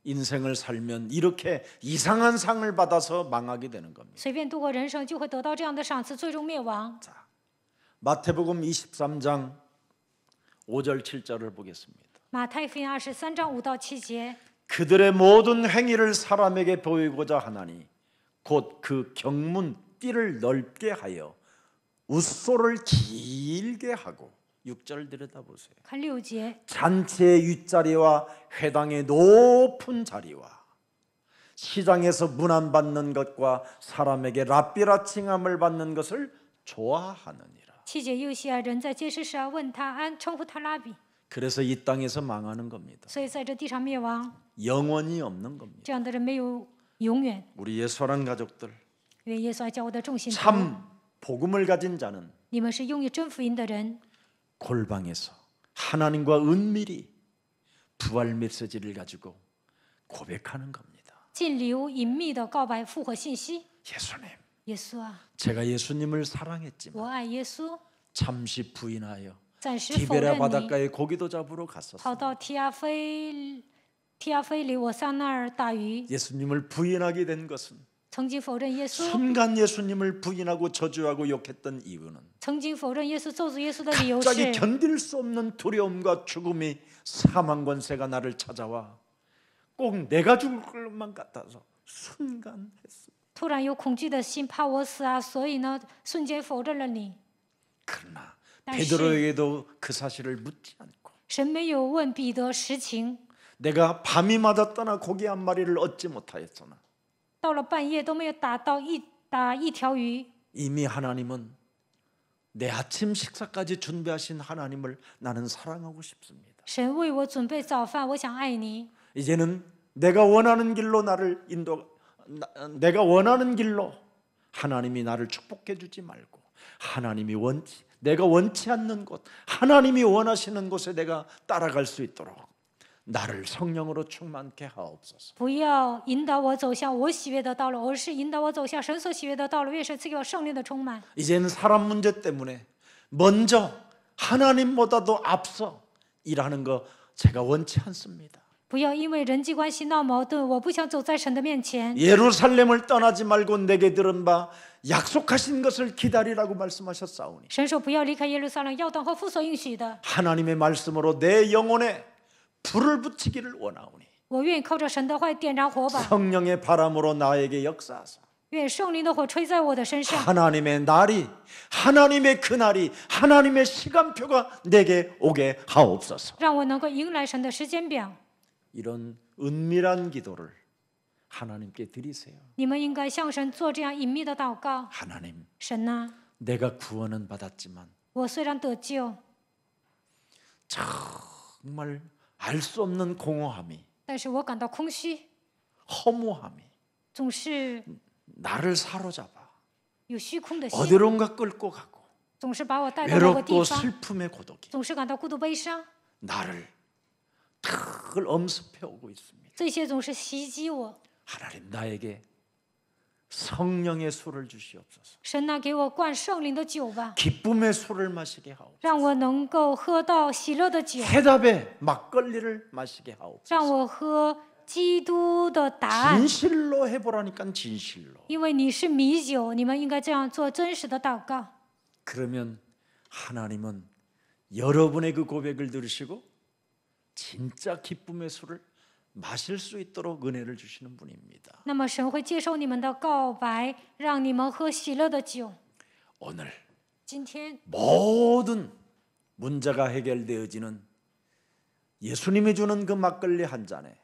S1: 인생을 살면 이렇게 이상한 상을 받아서 망하게 되는 겁니다.
S2: 随便度过人生，就会得到这样的赏赐，最终灭亡。
S1: 마태복음 23장 5절 7절을 보겠습니다.
S2: 马太福音23章5到7节，
S1: 그들의 모든 행위를 사람에게 보이고자 하나니 곧 그 경문 띠를 넓게 하여 웃소를 길게 하고 6절 들여다보세요.
S2: 看6节，
S1: 잔치의 윗자리와 회당의 높은 자리와 시장에서 문안받는 것과 사람에게 랍비라 칭함을 받는 것을 좋아하느니라.
S2: 7节又写人在街市上问他安，称呼他拉比，
S1: 그래서 이 땅에서 망하는 겁니다.
S2: 所以在这地上灭亡。
S1: 영원히 없는 겁니다.
S2: 这样的人没有永远。
S1: 우리 예수란 가족들
S2: 愿耶稣爱教我的众信徒，
S1: 참 복음을 가진 자는
S2: 你们是拥有真福音的人，
S1: 골방에서 하나님과 은밀히 부활 메시지를 가지고 고백하는 겁니다.
S2: 进里屋隐秘的告白复活信息。
S1: 예수님,
S2: 耶稣啊，
S1: 제가 예수님을 사랑했지만
S2: 我爱耶稣，
S1: 잠시 부인하여
S2: 暂时否
S1: 디베라
S2: 认你，
S1: 바닷가에 고기도 잡으러
S2: 跑
S1: 갔었어요.
S2: 到提亚非里，我上那儿打鱼。
S1: 예수님을 부인하게 된 것은
S2: 曾经否认耶稣，
S1: 순간 예수님을 부인하고 저주하고 욕했던 이유는
S2: 曾经否认耶稣、咒诅耶稣的理由
S1: 갑자기
S2: 是，
S1: 견딜 수 없는 두려움과 죽음이 사망 권세가 나를 찾아와 꼭 내가 죽을 것만 같아서 순간 했어.
S2: 突然有恐惧的心，怕我死啊，所以呢，瞬间否认了你。
S1: 그러나
S2: 다시.
S1: 베드로에게도 그 사실을 묻지 않고
S2: 神没有问彼得实情，
S1: 내가 밤이 맞았더나 고기 한 마리를 얻지 못하였으나
S2: 到了半夜都没有打一条鱼。
S1: 이미 하나님은 내 아침 식사까지 준비하신 하나님을 나는 사랑하고 싶습니다.
S2: 神为我准备早饭，我想爱你。
S1: 이제는 내가 원하는 길로 나를 내가 원하는 길로 하나님이 나를 축복해 주지 말고 하나님이 내가 원치 않는 곳, 하나님이 원하시는 곳에 내가 따라갈 수 있도록 나를 성령으로 충만케 하옵소서.
S2: 不要引导我走向我喜悦的道路，而是引导我走向神所喜悦的道路。愿神赐给我圣灵的充满。
S1: 이제는 사람 문제 때문에 먼저 하나님보다도 앞서 일하는 거 제가 원치 않습니다.
S2: 不要因为人际关系闹矛盾，我不想走在神的面前。
S1: 예루살렘을 떠나지 말고 내게 들은 바 약속하신 것을 기다리라고 말씀하셨사오니
S2: 神说不要离开耶路撒冷，要等候父所应许的。
S1: 하나님의 말씀으로 내 영혼에 불을 붙이기를 원하오니
S2: 我愿意靠着神的话点燃火把，
S1: 성령의 바람으로 나에게 역사하사
S2: 愿圣灵的火吹在我的身上，
S1: 하나님의 날이 하나님의 그날이 하나님의 시간표가 내게 오게 하옵소서.
S2: 让我能够迎来神的时间表。
S1: 이런 은밀한 기도를 하나님께 드리세요.
S2: 你们应该向神做这样隐秘的祷告。
S1: 하나님,
S2: 神呐、
S1: 내가 구원은 받았지만
S2: 我虽然得救，
S1: 정말 알 수 없는 공허함이
S2: 但是我感到空虚，
S1: 허무함이
S2: 总是
S1: 나를 사로잡아
S2: 有虚空的心，
S1: 어디론가 끌고 가고
S2: 总是把我带到某个地
S1: 외롭고
S2: 方，
S1: 슬픔의 고독이
S2: 总是感到孤独悲伤，
S1: 나를 늘 엄습해 오고 있습니다.
S2: 这些总是袭击我。
S1: 하나님 나에게 성령의 술을 주시옵소서.
S2: 神呐，给我灌圣灵的酒吧，
S1: 기쁨의 술을 마시게 하옵소서.
S2: 让我能够喝到喜乐的酒，
S1: 해답의 막걸리를 마시게
S2: 让
S1: 하옵소서.
S2: 我喝基督的答案。
S1: 진실로 해보라니까 진실로.
S2: 因为你是米酒，你们应该这样做真实的祷告。
S1: 그러면 하나님은 여러분의 그 고백을 들으시고 진짜 기쁨의 술을 마실 수 있도록 은혜를 주시는 분입니다.
S2: 那么神会接受你们的告白，让你们喝喜乐的酒。
S1: 오늘
S2: 今天
S1: 모든 문제가 해결되어지는 예수님이 주는 그 막걸리 한 잔에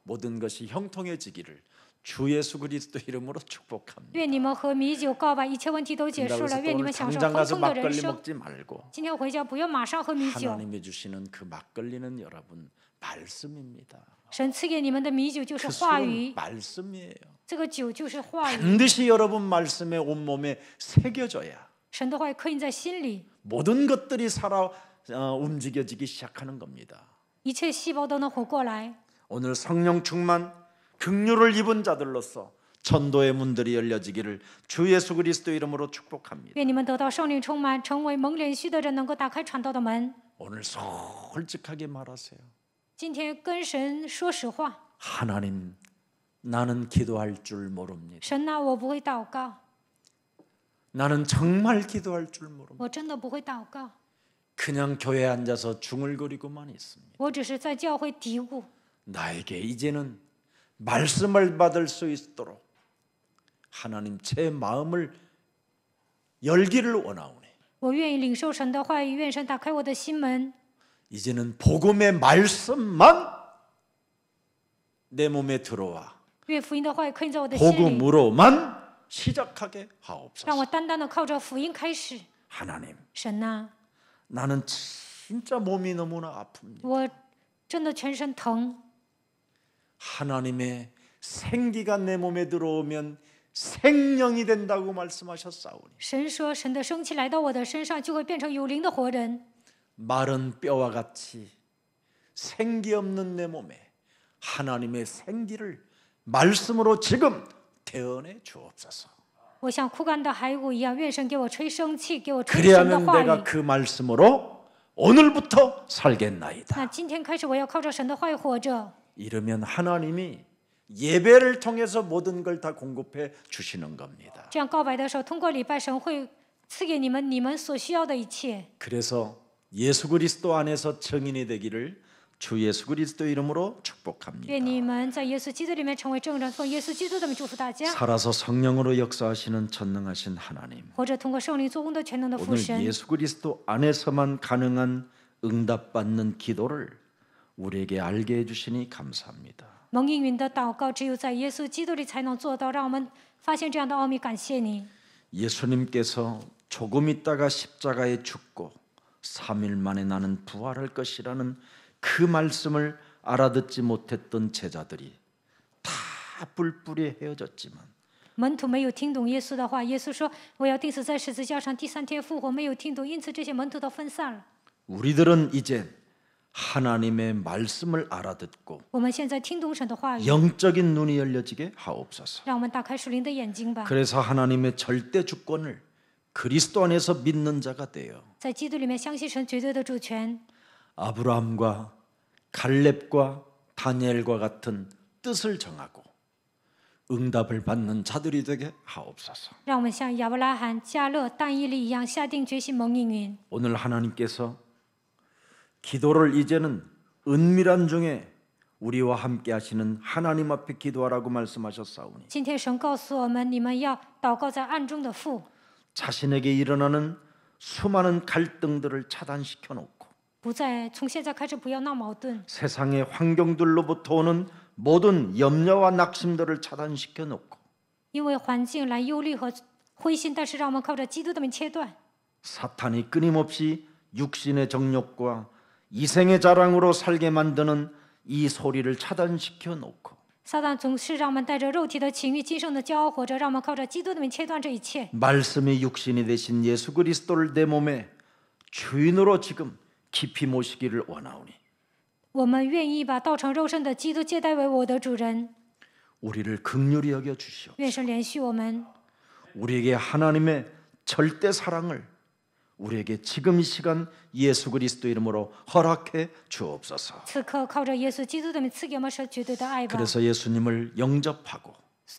S1: 모든 것이 형통해지기를 주 예수 그리스도 이름으로 축복합니다.
S2: 愿你们和米酒告白，一切问题都结束
S1: 그래서
S2: 了。
S1: 또
S2: 愿你
S1: 오늘
S2: 们享受
S1: 당장
S2: 亨
S1: 가서
S2: 通的人
S1: 막걸리
S2: 生。
S1: 먹지 말고
S2: 今天回家不要马上喝米酒，
S1: 하나님이 주시는 그 막걸리는 여러분 말씀입니다.
S2: 神赐给你们的米酒就是
S1: 그
S2: 话
S1: 술은
S2: 语，
S1: 말씀이에요.
S2: 这个酒就是话语。
S1: 반드시 여러분 말씀에 온몸에 새겨져야
S2: 神的话语刻印在心里，
S1: 모든 것들이 살아 움직여지기 시작하는 겁니다.
S2: 一切细胞都能活过来。
S1: 오늘 성령 충만 긍휼을 입은 자들로서 전도의 문들이 열려지기를 주 예수 그리스도 이름으로 축복합니다.
S2: 愿你们得到圣灵充满，成为蒙连续的人，能够打开传道的门。
S1: 오늘 솔직하게 말하세요.
S2: 今天跟神说实话，
S1: 하나님, 나는 기도할 줄 모릅니다.
S2: 神呐，我不会祷告，
S1: 나는 정말 기도할 줄 모릅니다.
S2: 我真的不会祷告，
S1: 그냥 교회에 앉아서 중얼거리고만 있습니다.
S2: 我只是在教会嘀咕。
S1: 나에게 이제는 말씀을 받을 수 있도록 하나님 제 마음을 열기를 원하오니
S2: 我愿意领受神的话语，愿神打开我的心门。
S1: 이제는 복음의 말씀만 내 몸에 들어와
S2: 愿福音的话语刻印在我的心里，
S1: 복음으로만 시작하게
S2: 让
S1: 하옵소서.
S2: 我单单的靠着福音开始。
S1: 하나님,
S2: 神呐，
S1: 나는 진짜 몸이 너무나 아픕니다.
S2: 我真的全身疼。
S1: 하나님의 생기가 내 몸에 들어오면 생명이 된다고 말씀하셨사오니
S2: 神说，神的生气来到我的身上，就会变成有灵的活人。
S1: 마른 뼈와 같이 생기 없는 내 몸에 하나님의 생기를 말씀으로 지금 태어내 주옵소서.
S2: 我像枯干的骸骨一样，愿神给我吹生气，给我吹神的
S1: 그리하면
S2: 话
S1: 내가
S2: 语。
S1: 그 말씀으로 오늘부터 살겠나이다.
S2: 那今天开始，我要靠着神的话语活着。
S1: 이러면 하나님이 예배를 통해서 모든 걸 다 공급해 주시는 겁니다.
S2: 这样告白的时候，通过礼拜，神会赐给你们所需要的一切。
S1: 그래서 예수 그리스도 안에서 증인이 되기를 주 예수 그리스도 이름으로 축복합니다.
S2: 愿你们在耶稣基督里面成为证人，奉耶稣基督的名祝福大家。
S1: 살아서 성령으로 역사하시는 전능하신 하나님.
S2: 或者通过圣灵做工的全能的父
S1: 오늘
S2: 神，
S1: 예수 그리스도 안에서만 가능한 응답받는 기도를 우리에게 알게 해주시니 감사합니다.
S2: 蒙应允的祷告，只有在耶稣基督里才能做到。让我们发现这样的奥秘，感谢你。
S1: 예수님께서 조금 있다가 십자가에 죽고 3일 만에 나는 부활할 것이라는 그 말씀을 알아듣지 못했던 제자들이 다 뿔뿔이 헤어졌지만
S2: 门徒没有听懂耶稣的话，耶稣说：“我要钉死在十字架上，第三天复活。”没有听懂，因此这些门徒都分散了。
S1: 우리들은 이제 하나님의 말씀을 알아듣고
S2: 我们现在听懂神的话语，
S1: 영적인 눈이 열려지게 하옵소서.
S2: 让我们打开属灵的眼睛吧，
S1: 그래서 하나님의 절대 주권을 그리스도 안에서 믿는 자가 되어
S2: 在基督里面相信神绝对的主权，
S1: 아브라함과 갈렙과 다니엘과 같은 뜻을 정하고 응답을 받는 자들이 되게 하옵소서.
S2: 让我们像亚伯拉罕、加勒、但以理一样下定决心蒙应允。
S1: 오늘 하나님께서 기도를 이제는 은밀한 중에 우리와 함께 하시는 하나님 앞에 기도하라고 말씀하셨사오니
S2: 今天神告诉我们，你们要祷告在暗中的父，
S1: 자신에게 일어나는 수많은 갈등들을 차단시켜 놓고
S2: 不再从现在开始不要闹矛盾，
S1: 세상의 환경들로부터 오는 모든 염려와 낙심들을 차단시켜 놓고
S2: 因为环境来忧虑和灰心，但是让我们靠着基督的名切断。
S1: 사탄이 끊임없이 육신의 정욕과 이생의 자랑으로 살게 만드는 이 소리를 차단시켜 놓고
S2: 撒旦总是让我们带着肉体的情欲、今生的骄傲活着，让我们靠着基督的名切断这一切。
S1: 말씀이 육신이 되신 예수 그리스도를 내 몸에 주인으로 지금 깊이 모시기를 원하오니
S2: 我们愿意把道成肉身的基督接待为我的主人。
S1: 우리를 긍휼히 여겨 주시오.
S2: 愿神怜恤我们，
S1: 우리에게 하나님의 절대 사랑을 우리에게 지금 이 시간 예수 그리스도 이름으로 허락해 주옵소서.
S2: 此刻靠着耶稣基督的名赐给我们是绝对的爱吧。
S1: 그래서 예수님을 영접하고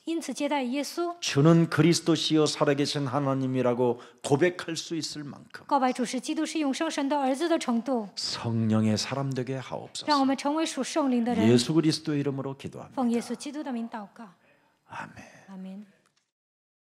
S2: 因此接待耶稣，
S1: 주는 그리스도시요 살아계신 하나님이라고 고백할 수 있을 만큼
S2: 告白主是基督是永生神的儿子的程度，
S1: 성령의 사람 되게
S2: 让我
S1: 하옵소서.
S2: 们成为属圣灵的人。
S1: 예수 그리스도 이름으로 기도합니다.
S2: 奉耶稣基督的名祷告，
S1: 아멘.
S2: 阿门。